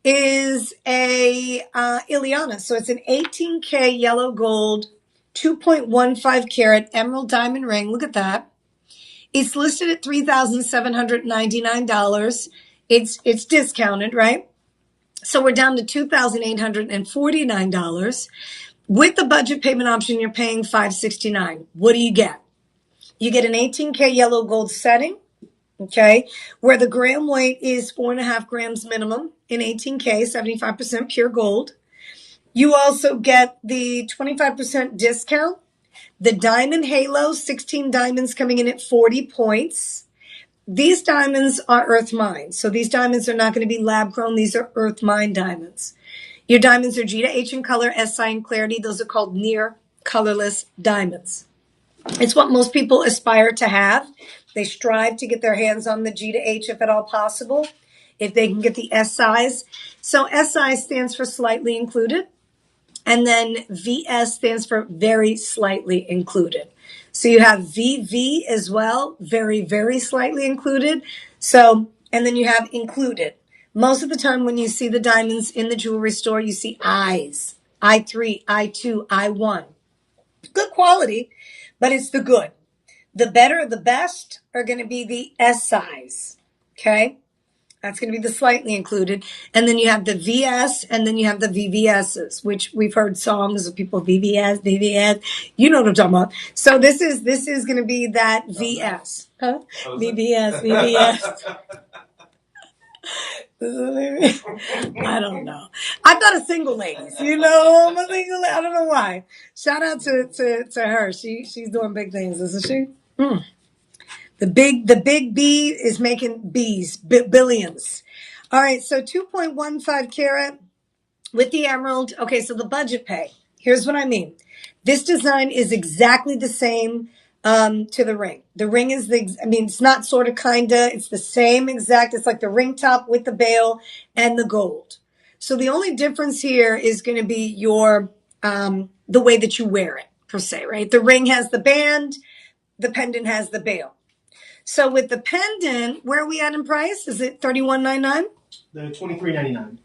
is a Ileana. So it's an 18K yellow gold, 2.15 carat emerald diamond ring. Look at that. It's listed at $3,799. It's discounted, right? So we're down to $2,849. With the budget payment option, you're paying $569. What do you get? You get an 18K yellow gold setting, okay, where the gram weight is 4.5 grams minimum in 18K, 75% pure gold. You also get the 25% discount. The diamond halo, 16 diamonds coming in at 40 points. these diamonds are earth mined. So these diamonds are not going to be lab grown. These are earth mined diamonds. Your diamonds are G to H in color, SI in clarity. Those are called near colorless diamonds. It's what most people aspire to have. They strive to get their hands on the G to H if at all possible, if they can get the SIs. So SI stands for slightly included. And then VS stands for very slightly included. So you have VV as well, very, very slightly included. So, and then you have included. Most of the time when you see the diamonds in the jewelry store, you see I's, I3, I2, I1. Good quality, but it's the good. The better, the best are going to be the SIs. Okay? That's going to be the slightly included. And then you have the VS, and then you have the VVSs, which we've heard songs of people, VVS, VVS. You know what I'm talking about. So this is going to be that VS. Huh? VVS, VVS. I don't know. I thought of single ladies. You know, I'm a single lady. I don't know why. Shout out to her. She's doing big things, isn't she? The big B is making B's, billions. All right, so 2.15 carat with the emerald. Okay, so the budget pay. Here's what I mean. This design is exactly the same to the ring. The ring is it's not sort of kinda. It's the same exact. It's like the ring top with the bail and the gold. So the only difference here is going to be your the way that you wear it, per se, right? The ring has the band. The pendant has the bail. So with the pendant, where are we at in price? Is it $31.99? The $23.99.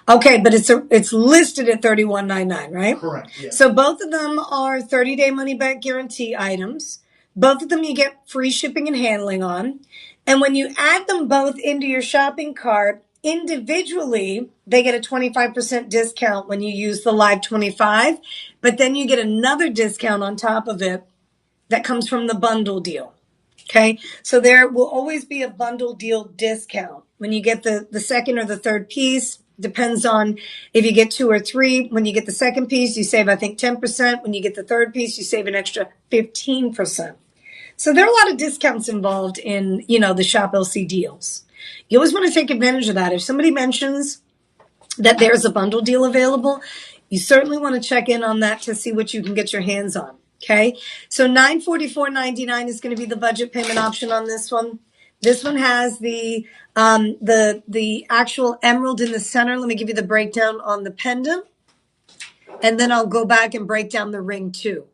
Okay, but it's listed at $31.99, right? Correct. Yeah. So both of them are 30-day money-back guarantee items. Both of them you get free shipping and handling on. And when you add them both into your shopping cart, individually, they get a 25% discount when you use the Live 25. But then you get another discount on top of it that comes from the bundle deal. Okay, so there will always be a bundle deal discount. When you get the second or the third piece, depends on if you get 2 or 3. When you get the second piece, you save, I think, 10%. When you get the third piece, you save an extra 15%. So there are a lot of discounts involved in, the Shop LC deals. You always want to take advantage of that. If somebody mentions that there's a bundle deal available, you certainly want to check in on that to see what you can get your hands on. Okay, so $944.99 is going to be the budget payment option on this one. This one has the actual emerald in the center. Let me give you the breakdown on the pendant, and then I'll go back and break down the ring too.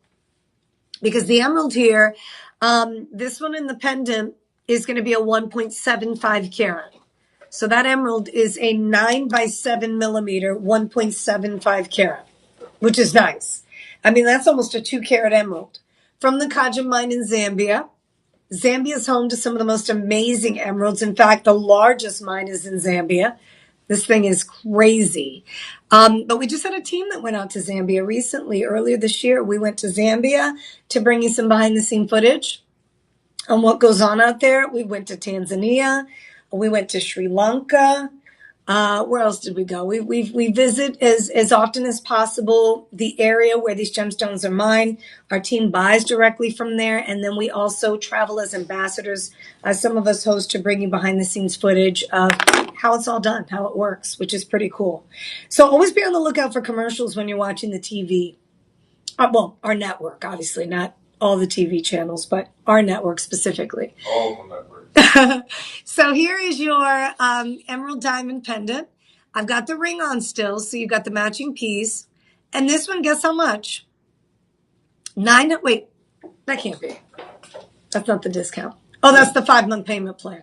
Because the emerald here, this one in the pendant is going to be a 1.75 carat. So that emerald is a 9 by 7 millimeter, 1.75 carat, which is nice. I mean, that's almost a 2 carat emerald. From the Kaja mine in Zambia. Zambia is home to some of the most amazing emeralds. In fact, the largest mine is in Zambia. This thing is crazy. But we just had a team that went out to Zambia recently. Earlier this year, we went to Zambia to bring you some behind the scene footage on what goes on out there. We went to Tanzania. We went to Sri Lanka. Where else did we go? We visit as often as possible the area where these gemstones are mined. Our team buys directly from there, and then we also travel as ambassadors. Some of us host to bring you behind the scenes footage of how it's all done, how it works, which is pretty cool. So always be on the lookout for commercials when you're watching the TV. Our network, obviously, not all the TV channels, but our network specifically. All of the network. So here is your emerald diamond pendant. I've got the ring on still, so you've got the matching piece. And this one, guess how much? Wait, that can't be. That's not the discount. Oh, that's the 5-month payment plan.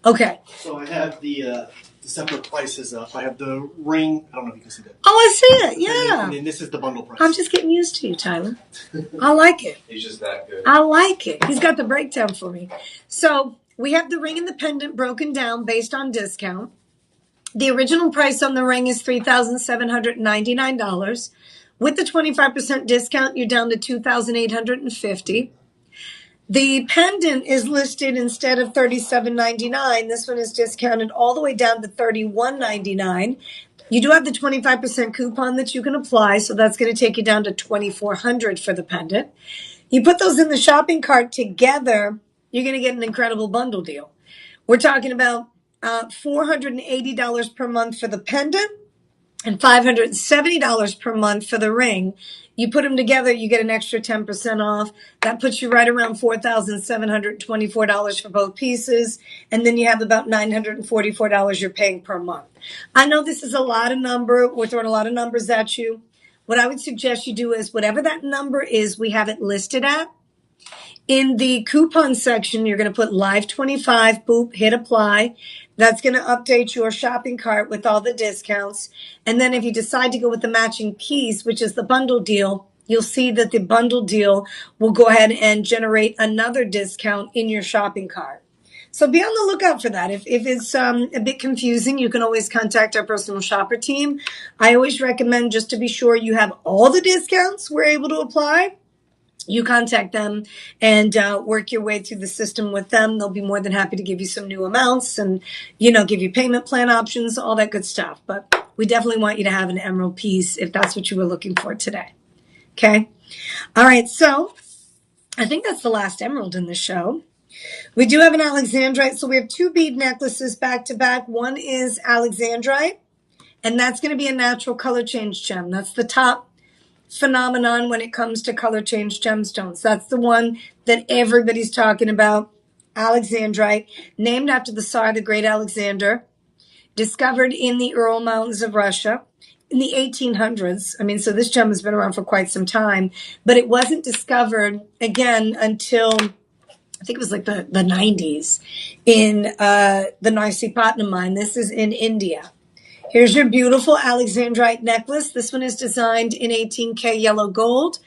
Okay. So I have the separate prices up. I have the ring. I don't know if you can see that. Oh, I see it. Yeah. And then this is the bundle price. I'm just getting used to you, Tyler. I like it. He's just that good. I like it. He's got the breakdown for me. So we have the ring and the pendant broken down based on discount. The original price on the ring is $3,799. With the 25% discount, you're down to $2,850. The pendant is listed instead of $37.99. This one is discounted all the way down to $31.99. You do have the 25% coupon that you can apply, so that's going to take you down to $2,400 for the pendant. You put those in the shopping cart together, you're going to get an incredible bundle deal. We're talking about $480 per month for the pendant and $570 per month for the ring. You put them together, you get an extra 10% off. That puts you right around $4,724 for both pieces. And then you have about $944 you're paying per month. I know this is a lot of number. We're throwing a lot of numbers at you. What I would suggest you do is whatever that number is, we have it listed at. In the coupon section, you're going to put live 25, boop, hit apply. That's going to update your shopping cart with all the discounts. And then if you decide to go with the matching piece, which is the bundle deal, you'll see that the bundle deal will go ahead and generate another discount in your shopping cart. So be on the lookout for that. If it's a bit confusing, you can always contact our personal shopper team. I always recommend, just to be sure you have all the discounts we're able to apply, you contact them and work your way through the system with them. They'll be more than happy to give you some new amounts and, give you payment plan options, all that good stuff. But we definitely want you to have an emerald piece if that's what you were looking for today. Okay. All right. So I think that's the last emerald in the show. We do have an alexandrite. So we have 2 bead necklaces back to back. One is alexandrite, and that's going to be a natural color change gem. That's the top phenomenon when it comes to color change gemstones. That's the one that everybody's talking about. Alexandrite, named after the Tsar, the Great Alexander, discovered in the Ural Mountains of Russia in the 1800s. So this gem has been around for quite some time, but it wasn't discovered again until I think it was like the 90s in the Narsipatnam mine. This is in India. Here's your beautiful alexandrite necklace. This one is designed in 18K yellow gold.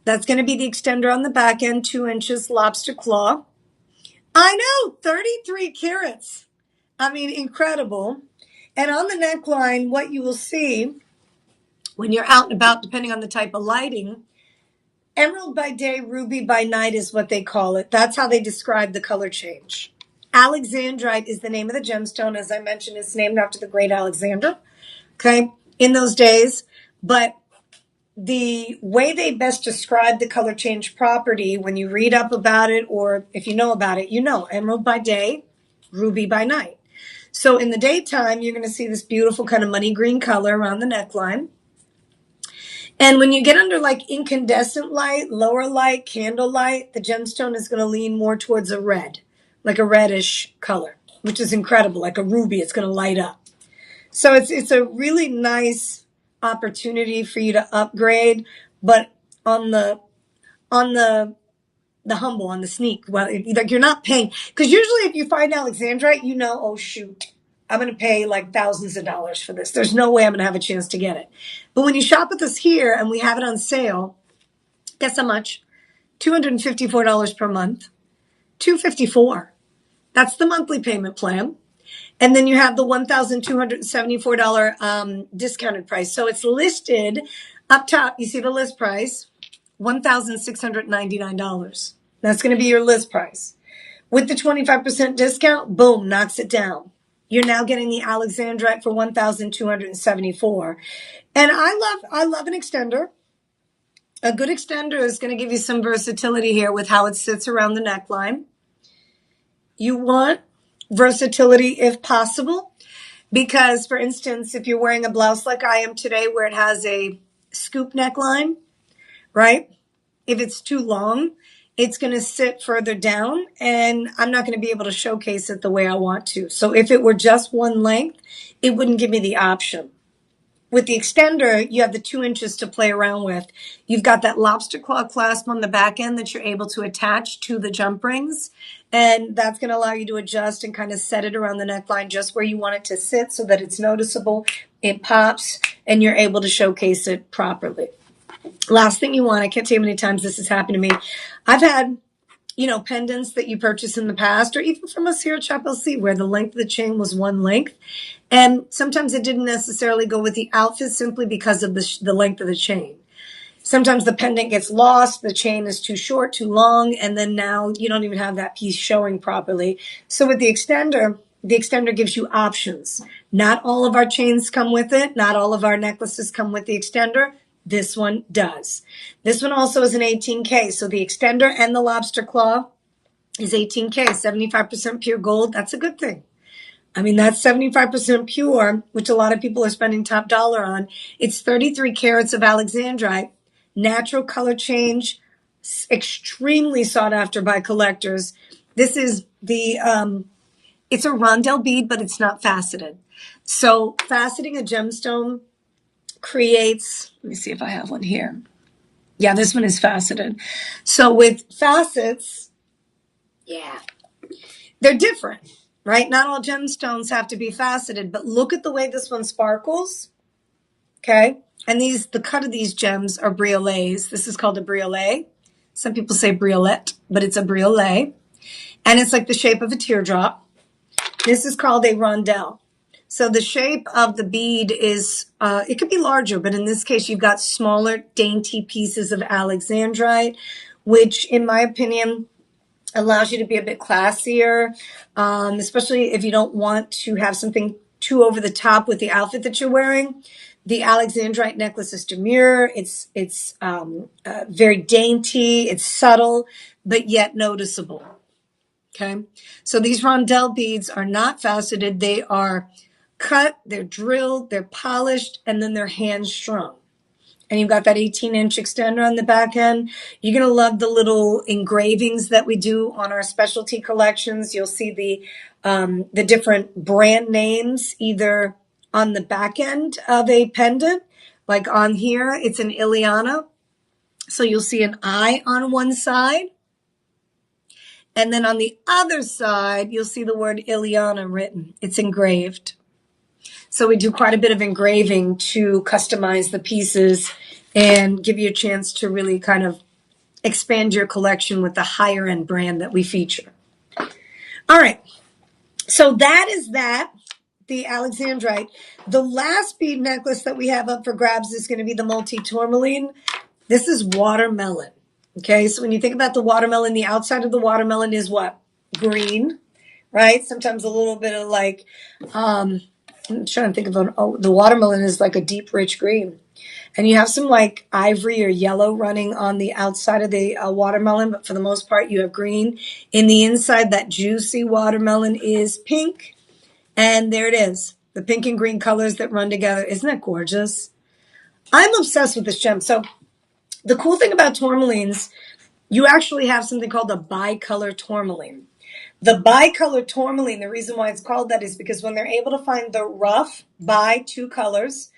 That's going to be the extender on the back end, 2 inches lobster claw. I know, 33 carats. Incredible. And on the neckline, what you will see when you're out and about, depending on the type of lighting, emerald by day, ruby by night is what they call it. That's how they describe the color change. Alexandrite is the name of the gemstone. As I mentioned, it's named after the great Alexander, okay, in those days. But the way they best describe the color change property, when you read up about it, or if you know about it, emerald by day, ruby by night. So in the daytime, you're going to see this beautiful kind of money green color around the neckline. And when you get under like incandescent light, lower light, candle light, the gemstone is going to lean more towards a red, like a reddish color, which is incredible, like a ruby. It's going to light up. So it's a really nice opportunity for you to upgrade, but on the humble, on the sneak. Well, like you're not paying, because usually if you find alexandrite, oh shoot, I'm going to pay like thousands of dollars for this. There's no way I'm going to have a chance to get it. But when you shop with us here and we have it on sale, guess how much? $254 per month. $254. That's the monthly payment plan. And then you have the $1,274 discounted price. So it's listed up top. You see the list price, $1,699. That's going to be your list price. With the 25% discount, boom, knocks it down. You're now getting the alexandrite for $1,274. And I love an extender. A good extender is going to give you some versatility here with how it sits around the neckline. You want versatility if possible, because for instance, if you're wearing a blouse like I am today where it has a scoop neckline, right? If it's too long, it's going to sit further down and I'm not going to be able to showcase it the way I want to. So if it were just one length, it wouldn't give me the option. With the extender, you have the 2 inches to play around with. You've got that lobster claw clasp on the back end that you're able to attach to the jump rings. And that's going to allow you to adjust and kind of set it around the neckline just where you want it to sit so that it's noticeable, it pops, and you're able to showcase it properly. Last thing you want, I can't tell you how many times this has happened to me. I've had, pendants that you purchased in the past, or even from us here at Shop LC, where the length of the chain was one length. And sometimes it didn't necessarily go with the outfit simply because of the length of the chain. Sometimes the pendant gets lost, the chain is too short, too long, and then now you don't even have that piece showing properly. So with the extender gives you options. Not all of our chains come with it. Not all of our necklaces come with the extender. This one does. This one also is an 18K. So the extender and the lobster claw is 18K, 75% pure gold. That's a good thing. I mean, that's 75% pure, which a lot of people are spending top dollar on. It's 33 carats of alexandrite, natural color change, extremely sought after by collectors. This is it's a rondelle bead, but it's not faceted. So faceting a gemstone creates, let me see if I have one here. Yeah, this one is faceted. So with facets, yeah, they're different. Right? Not all gemstones have to be faceted, but look at the way this one sparkles. Okay. And the cut of these gems are briolets. This is called a briolet. Some people say briolette, but it's a briolet. And it's like the shape of a teardrop. This is called a rondelle. So the shape of the bead is, it could be larger, but in this case, you've got smaller, dainty pieces of alexandrite, which in my opinion, allows you to be a bit classier, especially if you don't want to have something too over the top with the outfit that you're wearing. The alexandrite necklace is demure. It's very dainty. It's subtle, but yet noticeable. Okay. So these rondelle beads are not faceted. They are cut, they're drilled, they're polished, and then they're hand strung. And you've got that 18-inch extender on the back end. You're going to love the little engravings that we do on our specialty collections. You'll see the different brand names either on the back end of a pendant, like on here, it's an Ileana. So you'll see an I on one side. And then on the other side, you'll see the word Ileana written. It's engraved. So we do quite a bit of engraving to customize the pieces and give you a chance to really kind of expand your collection with the higher end brand that we feature. All right. So that is that, the alexandrite. The last bead necklace that we have up for grabs is going to be the multi-tourmaline. This is watermelon. Okay. So when you think about the watermelon, the outside of the watermelon is what? Green, right? Sometimes a little bit of like, I'm trying to think of the watermelon is like a deep, rich green. And you have some like ivory or yellow running on the outside of the watermelon, but for the most part, you have green. In the inside, that juicy watermelon is pink. And there it is, the pink and green colors that run together. Isn't that gorgeous? I'm obsessed with this gem. So the cool thing about tourmalines, you actually have something called a bicolor tourmaline. The bicolor tourmaline, the reason why it's called that is because when they're able to find the rough by two colors,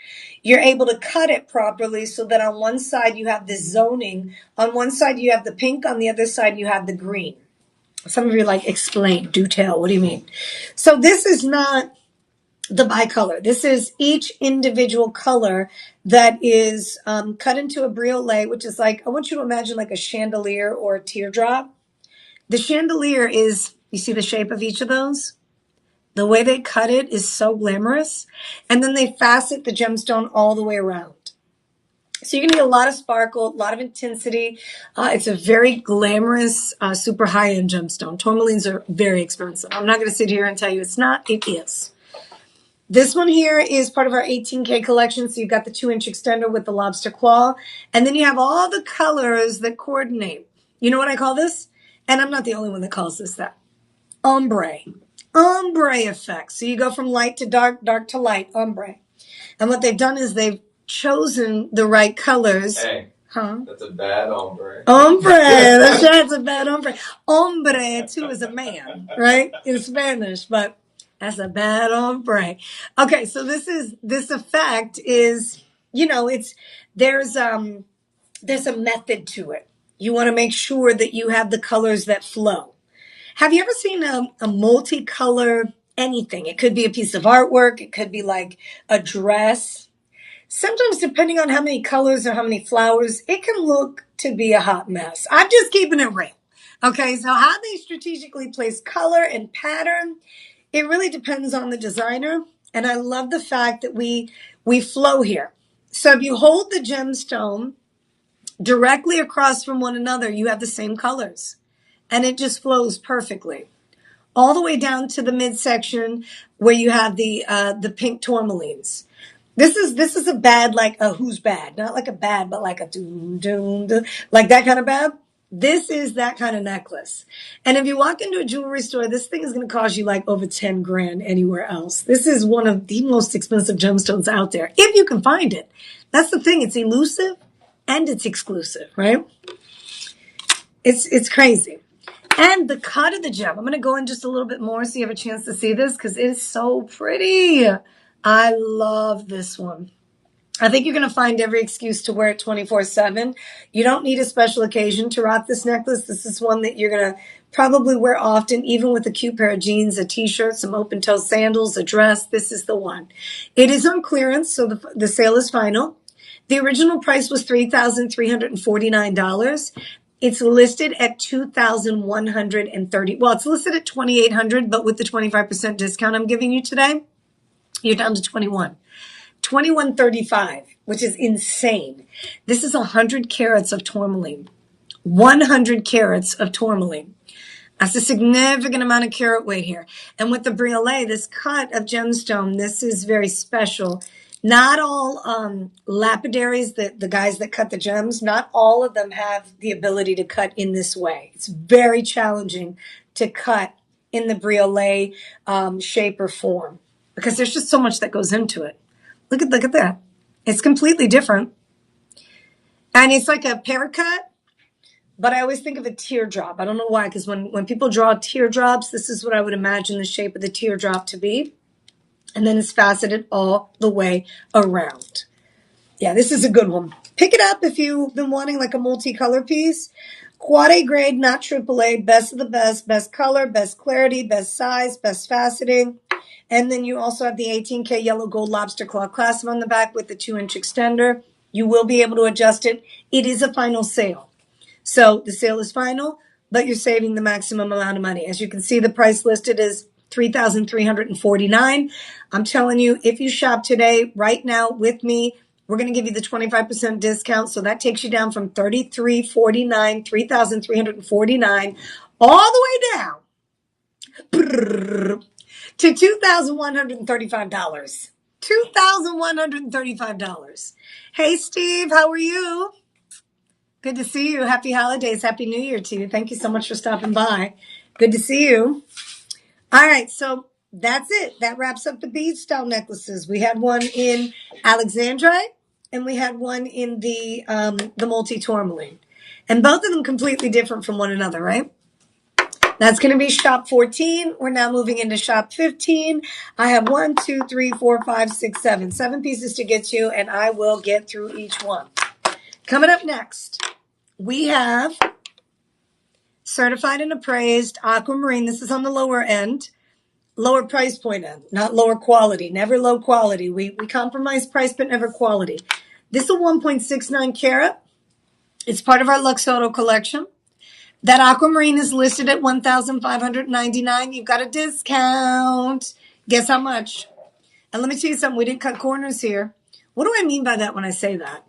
you're able to cut it properly so that on one side you have the zoning, on one side you have the pink, on the other side you have the green. Some of you are like, explain, do tell, what do you mean? So this is not the bicolor. This is each individual color that is cut into a briolet, which is like, I want you to imagine like a chandelier or a teardrop. The chandelier is, you see the shape of each of those? The way they cut it is so glamorous. And then they facet the gemstone all the way around. So you're going to get a lot of sparkle, a lot of intensity. It's a very glamorous, super high-end gemstone. Tourmalines are very expensive. I'm not going to sit here and tell you it's not. It is. This one here is part of our 18K collection. So you've got the 2-inch extender with the lobster claw. And then you have all the colors that coordinate. You know what I call this? And I'm not the only one that calls this that. Ombre. Ombre effect. So you go from light to dark, dark to light, ombre. And what they've done is they've chosen the right colors. Hey, that's a bad ombre. Ombre. That's a bad ombre. Hombre, too, is a man, right? In Spanish, but that's a bad ombre. Okay, so this effect is, there's a method to it. You want to make sure that you have the colors that flow. Have you ever seen a multicolor anything? It could be a piece of artwork. It could be like a dress. Sometimes, depending on how many colors or how many flowers, it can look to be a hot mess. I'm just keeping it real. Okay, so how they strategically place color and pattern, it really depends on the designer. And I love the fact that we flow here. So if you hold the gemstone directly across from one another, you have the same colors. And it just flows perfectly. All the way down to the midsection where you have the pink tourmalines. This is a bad, like a who's bad. Not like a bad, but like a doom, doom, doom. Like that kind of bad. This is that kind of necklace. And if you walk into a jewelry store, this thing is going to cost you like over 10 grand anywhere else. This is one of the most expensive gemstones out there, if you can find it. That's the thing. It's elusive and it's exclusive, right? It's crazy. And the cut of the gem, I'm going to go in just a little bit more so you have a chance to see this because it is so pretty. I love this one. I think you're going to find every excuse to wear it 24/7. You don't need a special occasion to rock this necklace. This is one that you're going to probably wear often, even with a cute pair of jeans, a t-shirt, some open-toe sandals, a dress. This is the one. It is on clearance, so the sale is final. The original price was $3,349. It's listed at $2,130. Well, it's listed at $2,800, but with the 25% discount I'm giving you today, you're down to $2,135, which is insane. This is 100 carats of tourmaline. 100 carats of tourmaline. That's a significant amount of carat weight here. And with the briolet, this cut of gemstone, this is very special. Not all lapidaries, the guys that cut the gems, not all of them have the ability to cut in this way. It's very challenging to cut in the briolet shape or form because there's just so much that goes into it. Look at that. It's completely different. And it's like a pear cut, but I always think of a teardrop. I don't know why, because when people draw teardrops, this is what I would imagine the shape of the teardrop to be. And then it's faceted all the way around. Yeah, this is a good one. Pick it up if you've been wanting like a multicolor piece. Quad A grade, not AAA, best of the best color, best clarity, best size, best faceting. And then you also have the 18K yellow gold lobster claw clasp on the back with the 2-inch extender. You will be able to adjust it. It is a final sale. So the sale is final, but you're saving the maximum amount of money. As you can see, the price listed is $3,349. I'm telling you, if you shop today, right now with me, we're going to give you the 25% discount. So that takes you down from $3,349, $3,349, all the way down to $2,135. $2,135. Hey, Steve, how are you? Good to see you. Happy holidays. Happy New Year to you. Thank you so much for stopping by. Good to see you. All right, so that's it. That wraps up the bead style necklaces. We had one in Alexandrite and we had one in the multi-tourmaline. And both of them completely different from one another, right? That's going to be shop 14. We're now moving into shop 15. I have 1, 2, 3, 4, 5, 6, 7 pieces to get to, and I will get through each one. Coming up next, we have certified and appraised aquamarine. This is on the lower end, lower price point end, not lower quality, never low quality. We compromise price, but never quality. This is a 1.69 carat. It's part of our Lux Auto collection. That aquamarine is listed at $1,599. You've got a discount. Guess how much? And let me tell you something. We didn't cut corners here. What do I mean by that when I say that?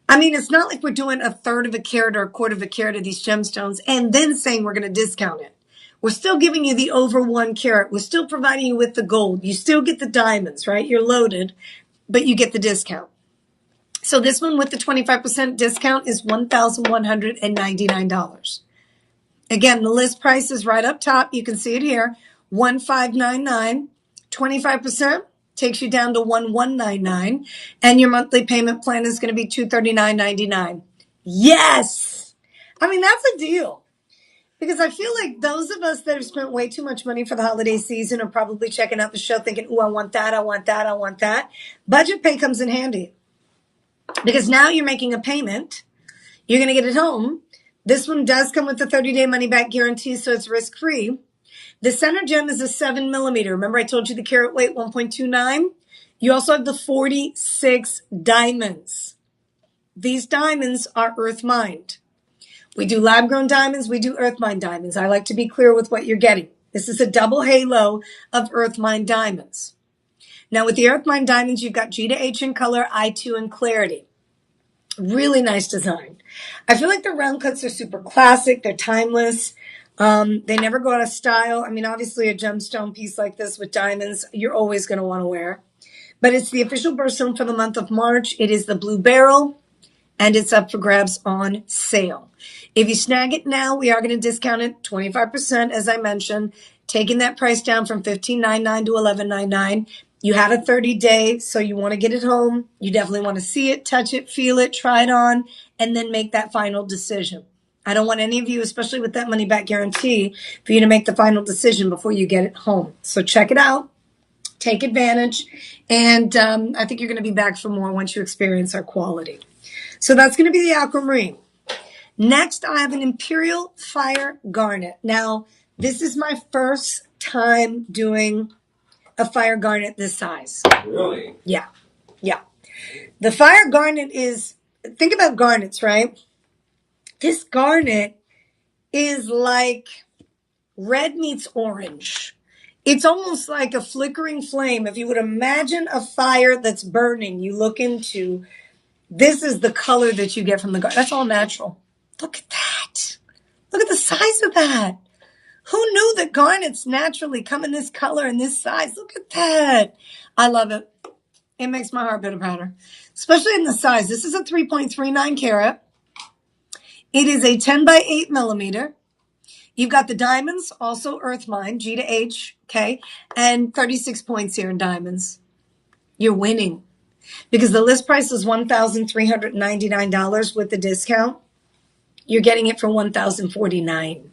I mean, it's not like we're doing a third of a carat or a quarter of a carat of these gemstones and then saying we're going to discount it. We're still giving you the over 1 carat. We're still providing you with the gold. You still get the diamonds, right? You're loaded, but you get the discount. So this one with the 25% discount is $1,199. Again, the list price is right up top. You can see it here, $1,599. 25% takes you down to $1,199, and your monthly payment plan is going to be $239.99. Yes! I mean, that's a deal. Because I feel like those of us that have spent way too much money for the holiday season are probably checking out the show thinking, ooh, I want that, I want that, I want that. Budget pay comes in handy. Because now you're making a payment. You're going to get it home. This one does come with a 30-day money-back guarantee, so it's risk-free. The center gem is a 7 millimeter. Remember I told you the carat weight, 1.29? You also have the 46 diamonds. These diamonds are earth mined. We do lab-grown diamonds. We do earth mined diamonds. I like to be clear with what you're getting. This is a double halo of earth mined diamonds. Now, with the earth mined diamonds, you've got G to H in color, I2 in clarity. Really nice design. I feel like the round cuts are super classic. They're timeless. They never go out of style. I mean, obviously a gemstone piece like this with diamonds, you're always going to want to wear. But it's the official birthstone for the month of March. It is the blue beryl. and it's up for grabs on sale. If you snag it now, we are going to discount it 25%, as I mentioned, taking that price down from $15.99 to $11.99. You have a 30-day, so you want to get it home. You definitely want to see it, touch it, feel it, try it on, and then make that final decision. I don't want any of you, especially with that money back guarantee, for you to make the final decision before you get it home. So check it out. Take advantage. And I think you're going to be back for more once you experience our quality. So that's going to be the aquamarine. Next, I have an Imperial Fire Garnet. Now, this is my first time doing a fire garnet this size. Really? Yeah. Yeah. The fire garnet is, think about garnets, right? This garnet is like red meets orange. It's almost like a flickering flame. If you would imagine a fire that's burning, you look into, this is the color that you get from the garnet. That's all natural. Look at that. Look at the size of that. Who knew that garnets naturally come in this color and this size? Look at that. I love it. It makes my heart beat faster, especially in the size. This is a 3.39 carat. It is a 10 by 8 millimeter. You've got the diamonds, also earth mine, G to H, okay, and 36 points here in diamonds. You're winning because the list price is $1,399 with the discount. You're getting it for $1,049.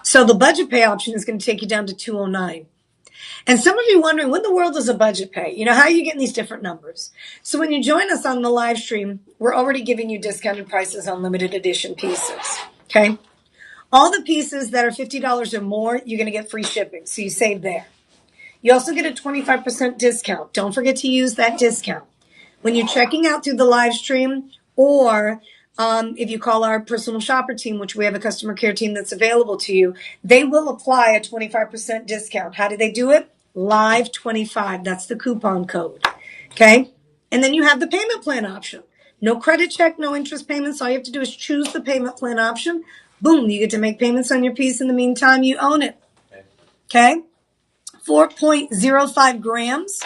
So the budget pay option is going to take you down to $209. And some of you wondering, what in the world is a budget pay? You know, how are you getting these different numbers? So when you join us on the live stream, we're already giving you discounted prices on limited edition pieces, okay? All the pieces that are $50 or more, you're going to get free shipping, so you save there. You also get a 25% discount. Don't forget to use that discount. When you're checking out through the live stream, or if you call our personal shopper team, which we have a customer care team that's available to you, they will apply a 25% discount. How do they do it? Live25. That's the coupon code. Okay? And then you have the payment plan option. No credit check, no interest payments. All you have to do is choose the payment plan option. Boom, you get to make payments on your piece. In the meantime, you own it. Okay? 4.05 grams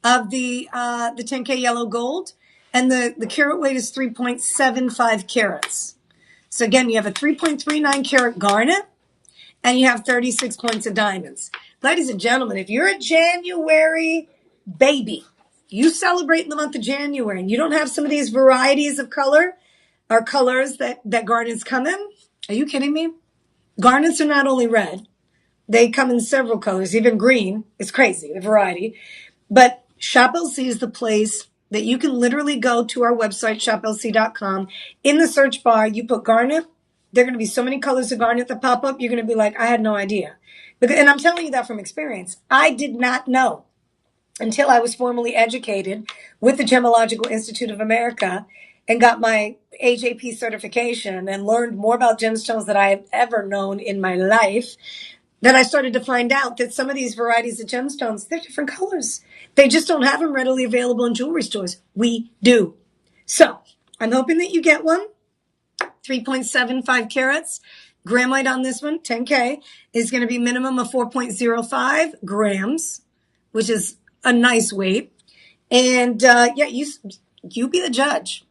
of the 10K yellow gold. And the carat weight is 3.75 carats. So again, you have a 3.39 carat garnet and you have 36 points of diamonds. Ladies and gentlemen, if you're a January baby, you celebrate in the month of January and you don't have some of these varieties of color or colors that garnets come in, are you kidding me? Garnets are not only red, they come in several colors, even green. It's crazy, the variety. But Shop LC is the place that you can literally go to our website, shoplc.com. In the search bar, you put garnet. There are going to be so many colors of garnet that pop up. You're going to be like, I had no idea. And I'm telling you that from experience. I did not know until I was formally educated with the Gemological Institute of America and got my AJP certification and learned more about gemstones than I have ever known in my life. Then I started to find out that some of these varieties of gemstones, they're different colors. They just don't have them readily available in jewelry stores. We do. So I'm hoping that you get one. 3.75 carats. Gram weight on this one, 10K, is going to be minimum of 4.05 grams, which is a nice weight. And you be the judge,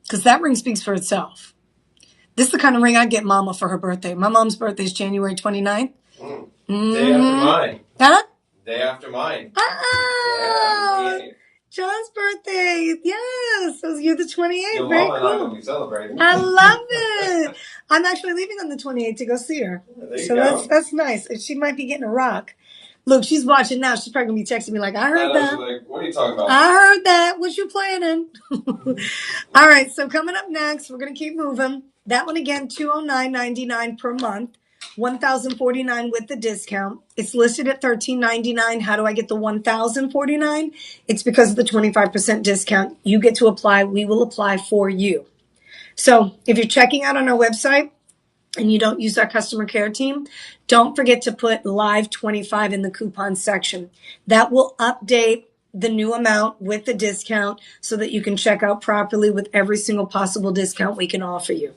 because that ring speaks for itself. This is the kind of ring I'd get Mama for her birthday. My mom's birthday is January 29th. Day after mine. Huh? Day after mine. Oh, Yeah. John's birthday. Yes. So you're the 28th. Your Very mom and I cool. will be celebrating. I love it. I'm actually leaving on the 28th to go see her. There you So go. that's nice. She might be getting a rock. Look, she's watching now. She's probably going to be texting me like, I heard that. Like, what are you talking about? I heard that. What you planning? All right. So coming up next, we're going to keep moving. That one again, $209.99 per month. $1,049 with the discount. It's listed at $1,399. How do I get the $1,049? It's because of the 25% discount. You get to apply. We will apply for you. So if you're checking out on our website and you don't use our customer care team, don't forget to put live 25 in the coupon section. That will update the new amount with the discount so that you can check out properly with every single possible discount we can offer you.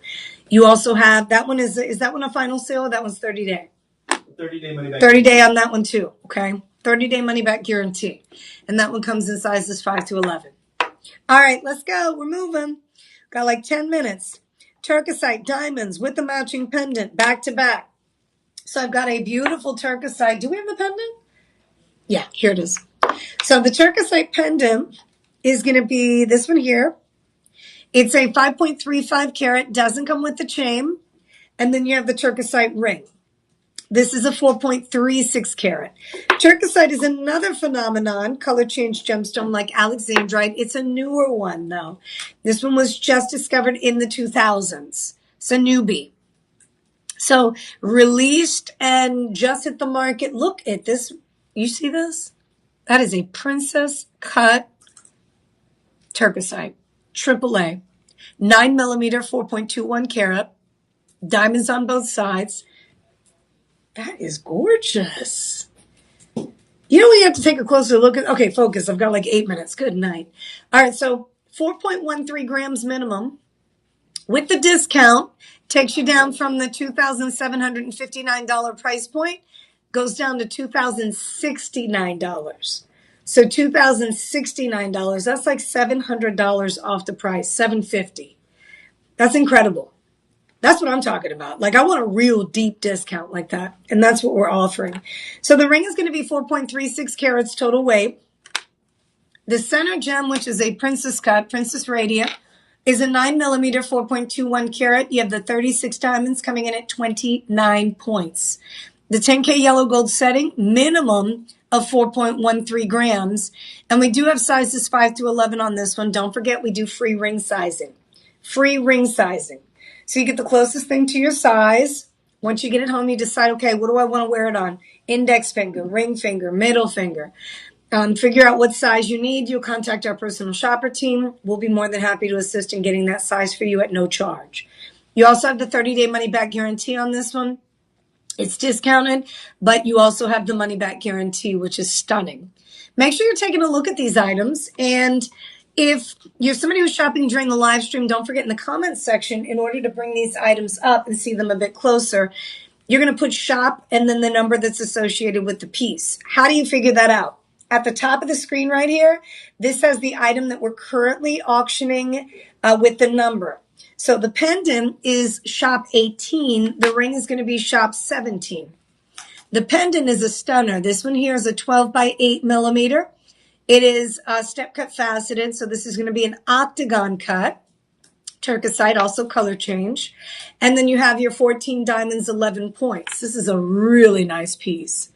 You also have, that one is that one a final sale or that one's 30 day? 30-day money back. 30 day on that one too, okay? 30-day money back guarantee. And that one comes in sizes 5 to 11. All right, let's go. We're moving. Got like 10 minutes. Turquoisite diamonds with the matching pendant, back to back. So I've got a beautiful turquoisite. Do we have the pendant? Yeah, here it is. So the turquoisite pendant is going to be this one here. It's a 5.35 carat, doesn't come with the chain. And then you have the turquoisite ring. This is a 4.36 carat. Turquoisite is another phenomenon, color change gemstone like alexandrite. It's a newer one, though. This one was just discovered in the 2000s. It's a newbie. So released and just hit the market. Look at this. You see this? That is a princess cut turquoisite, AAA, 9mm, 4.21 carat, diamonds on both sides. That is gorgeous. You know, we have to take a closer look at. Okay, focus. I've got like 8 minutes. Good night. All right, so 4.13 grams minimum. With the discount, takes you down from the $2,759 price point, goes down to $2,069. So $2,069, that's like $700 off the price, $750. That's incredible. That's what I'm talking about. Like, I want a real deep discount like that, and that's what we're offering. So the ring is going to be 4.36 carats total weight. The center gem, which is a princess cut, princess radiant, is a 9mm, 4.21 carat. You have the 36 diamonds coming in at 29 points. The 10K yellow gold setting, minimum of 4.13 grams. And we do have sizes 5 through 11 on this one. Don't forget, we do free ring sizing. Free ring sizing. So you get the closest thing to your size. Once you get it home, you decide, okay, what do I want to wear it on? Index finger, ring finger, middle finger. Figure out what size you need. You'll contact our personal shopper team. We'll be more than happy to assist in getting that size for you at no charge. You also have the 30-day money-back guarantee on this one. It's discounted, but you also have the money-back guarantee, which is stunning. Make sure you're taking a look at these items. And if you're somebody who's shopping during the live stream, don't forget in the comments section, in order to bring these items up and see them a bit closer, you're going to put shop and then the number that's associated with the piece. How do you figure that out? At the top of the screen right here, this has the item that we're currently auctioning with the number. So the pendant is shop 18. The ring is going to be shop 17. The pendant is a stunner. This one here is a 12 by 8 millimeter. It is step cut faceted. So this is going to be an octagon cut. Turquoisite, also color change. And then you have your 14 diamonds, 11 points. This is a really nice piece.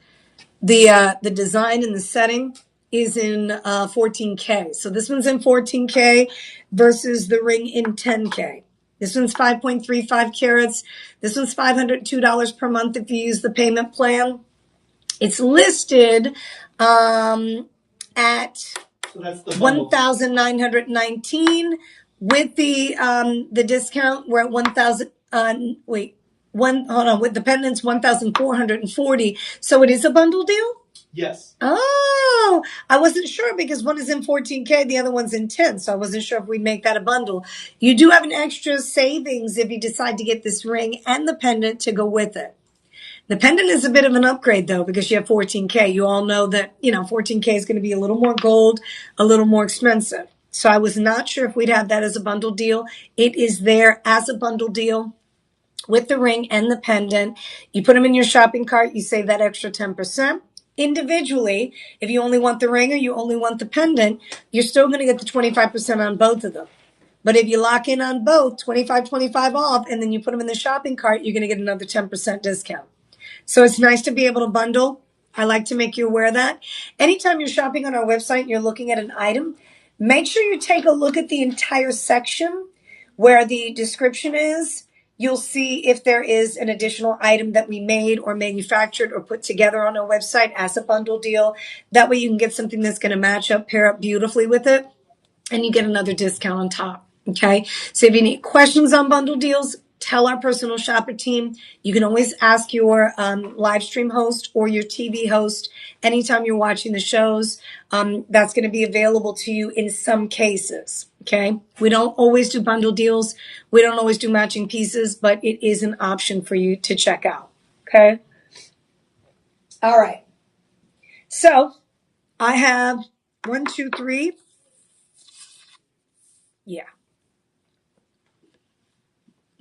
The design and the setting is in 14K. So this one's in 14K versus the ring in 10K. This one's 5.35 carats. This one's $502 per month if you use the payment plan. It's listed at $1,919 with the discount. We're at 1,000. With the pendants, 1,440. So it is a bundle deal? Yes. Oh, I wasn't sure because one is in 14K, the other one's in 10. So I wasn't sure if we'd make that a bundle. You do have an extra savings if you decide to get this ring and the pendant to go with it. The pendant is a bit of an upgrade though, because you have 14K. You all know that, 14K is going to be a little more gold, a little more expensive. So I was not sure if we'd have that as a bundle deal. It is there as a bundle deal with the ring and the pendant. You put them in your shopping cart, you save that extra 10%. Individually, if you only want the ring or you only want the pendant, you're still going to get the 25% on both of them. But if you lock in on both, 25 off, and then you put them in the shopping cart, you're going to get another 10% discount. So it's nice to be able to bundle. I like to make you aware of that. Anytime you're shopping on our website and you're looking at an item, make sure you take a look at the entire section where the description is. You'll see if there is an additional item that we made or manufactured or put together on our website as a bundle deal. That way you can get something that's going to match up, pair up beautifully with it, and you get another discount on top. Okay? So if you need questions on bundle deals, tell our personal shopper team. You can always ask your live stream host or your TV host anytime you're watching the shows. That's going to be available to you in some cases. Okay. We don't always do bundle deals. We don't always do matching pieces, but it is an option for you to check out. Okay. All right. So I have 1, 2, 3. Yeah.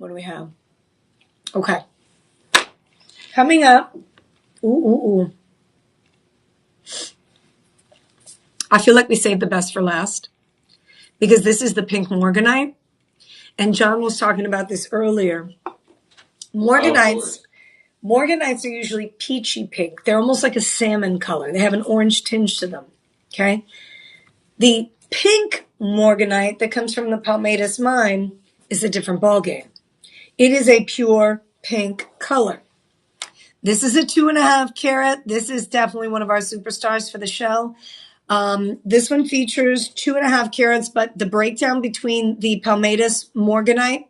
What do we have? Okay. Coming up. Ooh. I feel like we saved the best for last because this is the pink morganite. And John was talking about this earlier. Morganites are usually peachy pink. They're almost like a salmon color. They have an orange tinge to them. Okay. The pink morganite that comes from the Palmadas mine is a different ballgame. It is a pure pink color. This is a 2.5 carat. This is definitely one of our superstars for the show. This one features 2.5 carats, but the breakdown between the Palmadas morganite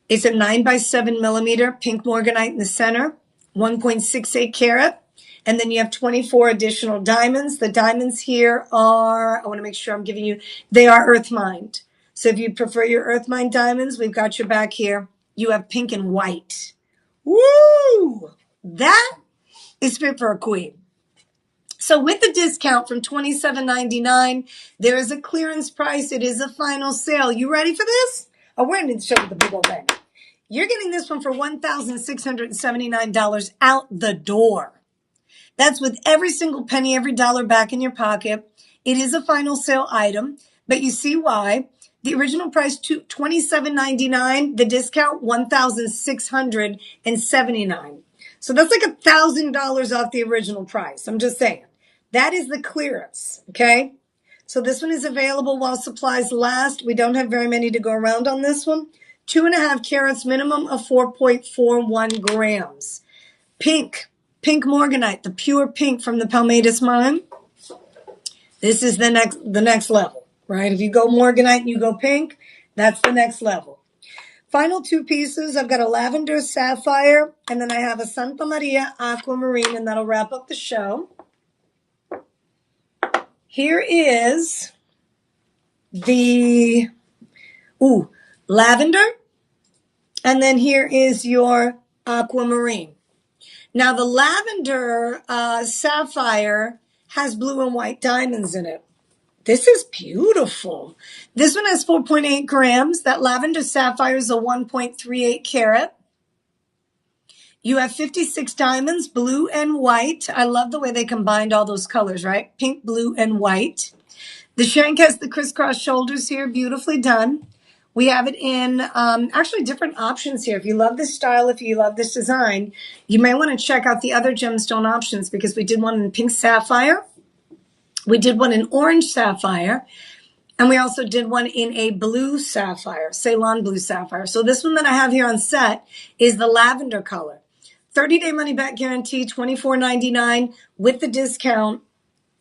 is a 9x7 millimeter pink morganite in the center, 1.68 carat. And then you have 24 additional diamonds. The diamonds here are, I want to make sure I'm giving you, they are earth mined. So if you prefer your earth mined diamonds, we've got your back here. You have pink and white. Woo! That is fit for a queen. So with the discount from $27.99, there is a clearance price. It is a final sale. You ready for this? Oh, we're going to show you the big old bang. You're getting this one for $1,679 out the door. That's with every single penny, every dollar back in your pocket. It is a final sale item, but you see why. The original price, $27.99. The discount, $1,679. So that's like $1,000 off the original price. I'm just saying. That is the clearance, okay? So this one is available while supplies last. We don't have very many to go around on this one. 2.5 carats, minimum of 4.41 grams. Pink morganite, the pure pink from the Palmadas mine. This is the next level, right? If you go morganite and you go pink, that's the next level. Final two pieces. I've got a lavender sapphire, and then I have a Santa Maria aquamarine, and that'll wrap up the show. Here is the lavender, and then here is your aquamarine. Now, the lavender sapphire has blue and white diamonds in it. This is beautiful. This one has 4.8 grams. That lavender sapphire is a 1.38 carat. You have 56 diamonds, blue and white. I love the way they combined all those colors, right? Pink, blue, and white. The shank has the crisscross shoulders here, beautifully done. We have it in actually different options here. If you love this style, if you love this design, you may want to check out the other gemstone options because we did one in pink sapphire. We did one in orange sapphire. And we also did one in a blue sapphire, Ceylon blue sapphire. So this one that I have here on set is the lavender color. 30-day money-back guarantee, $24.99 with the discount.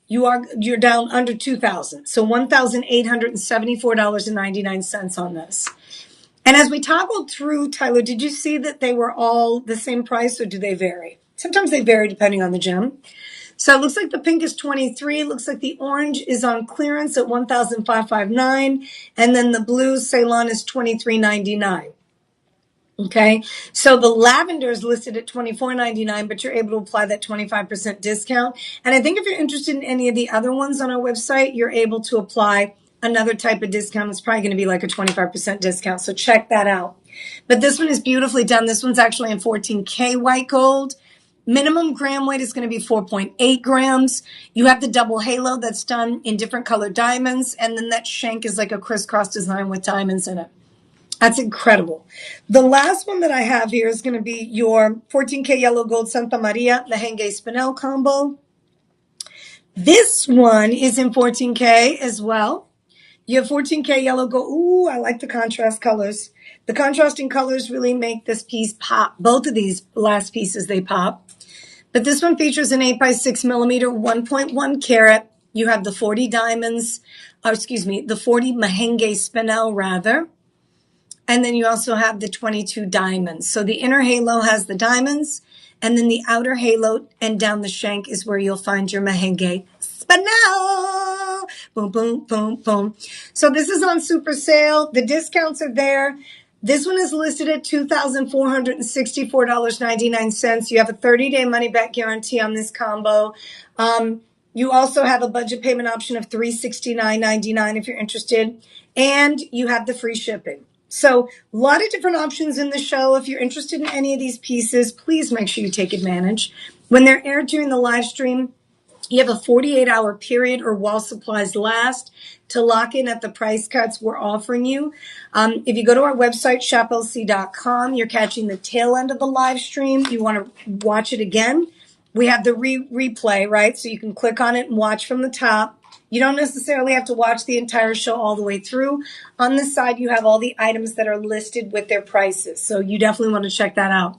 You're down under $2,000. So $1,874.99 on this. And as we toggled through, Tyler, did you see that they were all the same price or do they vary? Sometimes they vary depending on the gem. So it looks like the pink is $23. It looks like the orange is on clearance at $1,559. And then the blue Ceylon is $23.99. Okay, so the lavender is listed at $24.99, but you're able to apply that 25% discount. And I think if you're interested in any of the other ones on our website, you're able to apply another type of discount. It's probably going to be like a 25% discount. So check that out. But this one is beautifully done. This one's actually in 14K white gold. Minimum gram weight is going to be 4.8 grams. You have the double halo that's done in different colored diamonds. And then that shank is like a crisscross design with diamonds in it. That's incredible. The last one that I have here is going to be your 14K yellow gold Santa Maria Merengue Spinel combo. This one is in 14K as well. You have 14K yellow gold. Ooh, I like the contrast colors. The contrasting colors really make this piece pop. Both of these last pieces, they pop. But this one features an 8x6 millimeter, 1.1 carat. You have the 40 diamonds, the 40 Merengue Spinel rather. And then you also have the 22 diamonds. So the inner halo has the diamonds, and then the outer halo and down the shank is where you'll find your Merengue Spinel. Boom, boom, boom, boom. So this is on super sale. The discounts are there. This one is listed at $2,464.99. You have a 30-day money-back guarantee on this combo. You also have a budget payment option of $369.99 if you're interested, and you have the free shipping. So a lot of different options in the show. If you're interested in any of these pieces, please make sure you take advantage. When they're aired during the live stream, you have a 48-hour period or while supplies last to lock in at the price cuts we're offering you. If you go to our website, shoplc.com, you're catching the tail end of the live stream. You want to watch it again. We have the replay, right? So you can click on it and watch from the top. You don't necessarily have to watch the entire show all the way through. On the side, you have all the items that are listed with their prices. So you definitely want to check that out.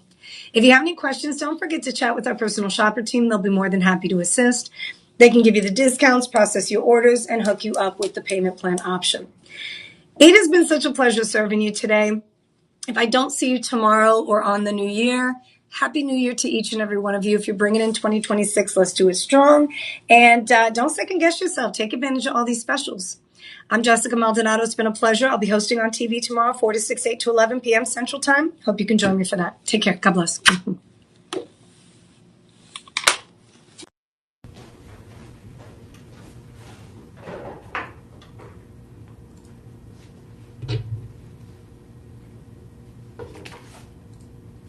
If you have any questions, don't forget to chat with our personal shopper team. They'll be more than happy to assist. They can give you the discounts, process your orders, and hook you up with the payment plan option. It has been such a pleasure serving you today. If I don't see you tomorrow or on the new year, Happy New Year to each and every one of you. If you're bringing in 2026, let's do it strong. And don't second guess yourself. Take advantage of all these specials. I'm Jessica Maldonado. It's been a pleasure. I'll be hosting on TV tomorrow, 4 to 6, 8 to 11 p.m. Central Time. Hope you can join me for that. Take care. God bless.